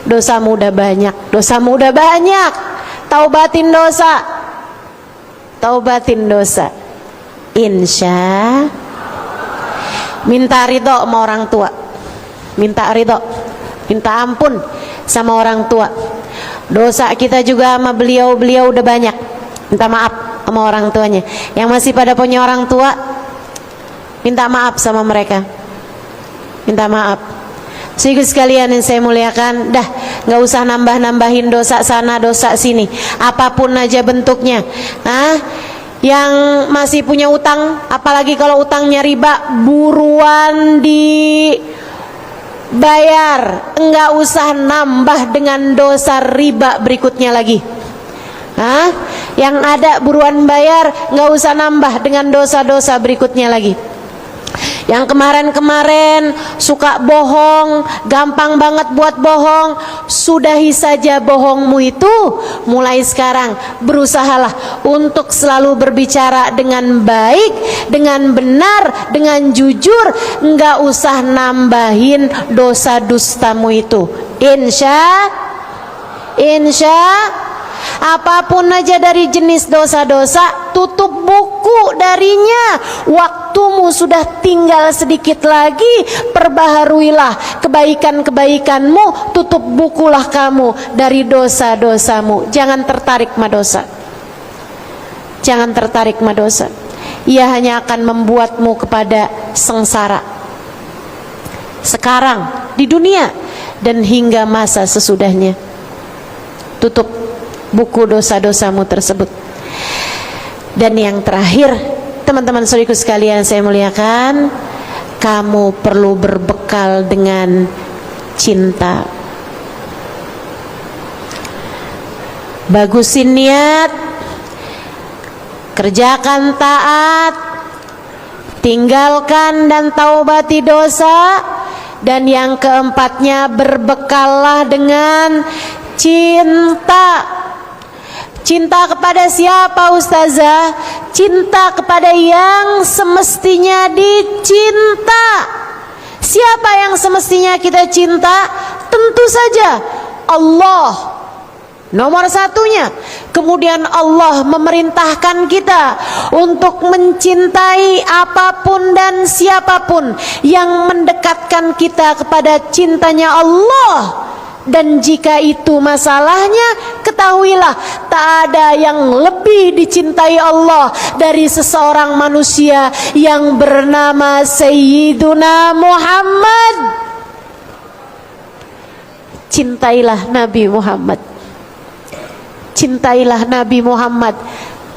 Dosamu udah banyak, dosamu udah banyak. Taubatin dosa, taubatin dosa. Insya. Minta ridho sama orang tua, minta ridho, minta ampun sama orang tua. Dosa kita juga sama beliau-beliau udah banyak, minta maaf sama orang tuanya. Yang masih pada punya orang tua, minta maaf sama mereka, minta maaf. Saudara sekalian yang saya muliakan, dah nggak usah nambah-nambahin dosa sana dosa sini, apapun aja bentuknya. Yang masih punya utang, apalagi kalau utangnya riba, buruan dibayar, nggak usah nambah dengan dosa riba berikutnya lagi. Yang ada buruan bayar, nggak usah nambah dengan dosa-dosa berikutnya lagi. Yang kemarin-kemarin suka bohong, gampang banget buat bohong, sudahi saja bohongmu itu. Mulai sekarang berusahalah untuk selalu berbicara dengan baik, dengan benar, dengan jujur, nggak usah nambahin dosa dustamu itu. Insya apapun aja dari jenis dosa-dosa, tutup buku darinya. Waktumu sudah tinggal sedikit lagi, perbaharuilah kebaikan-kebaikanmu, tutup bukulah kamu dari dosa-dosamu. Jangan tertarik sama dosa, jangan tertarik sama dosa. Ia hanya akan membuatmu kepada sengsara sekarang di dunia dan hingga masa sesudahnya. Tutup buku dosa-dosamu tersebut. Dan yang terakhir, teman-teman saudaraku sekalian saya muliakan, kamu perlu berbekal dengan cinta. Bagusin niat, kerjakan taat, tinggalkan dan taubati dosa. Dan yang keempatnya, berbekallah dengan cinta. Cinta kepada siapa ustazah? Cinta kepada yang semestinya dicinta. Siapa yang semestinya kita cinta? Tentu saja Allah, nomor satunya. Kemudian Allah memerintahkan kita untuk mencintai apapun dan siapapun yang mendekatkan kita kepada cintanya Allah. Dan jika itu masalahnya, ketahuilah tak ada yang lebih dicintai Allah dari seseorang manusia yang bernama Sayyiduna Muhammad. Cintailah Nabi Muhammad, cintailah Nabi Muhammad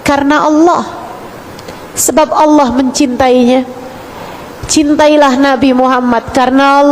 karena Allah, sebab Allah mencintainya. Cintailah Nabi Muhammad karena Allah.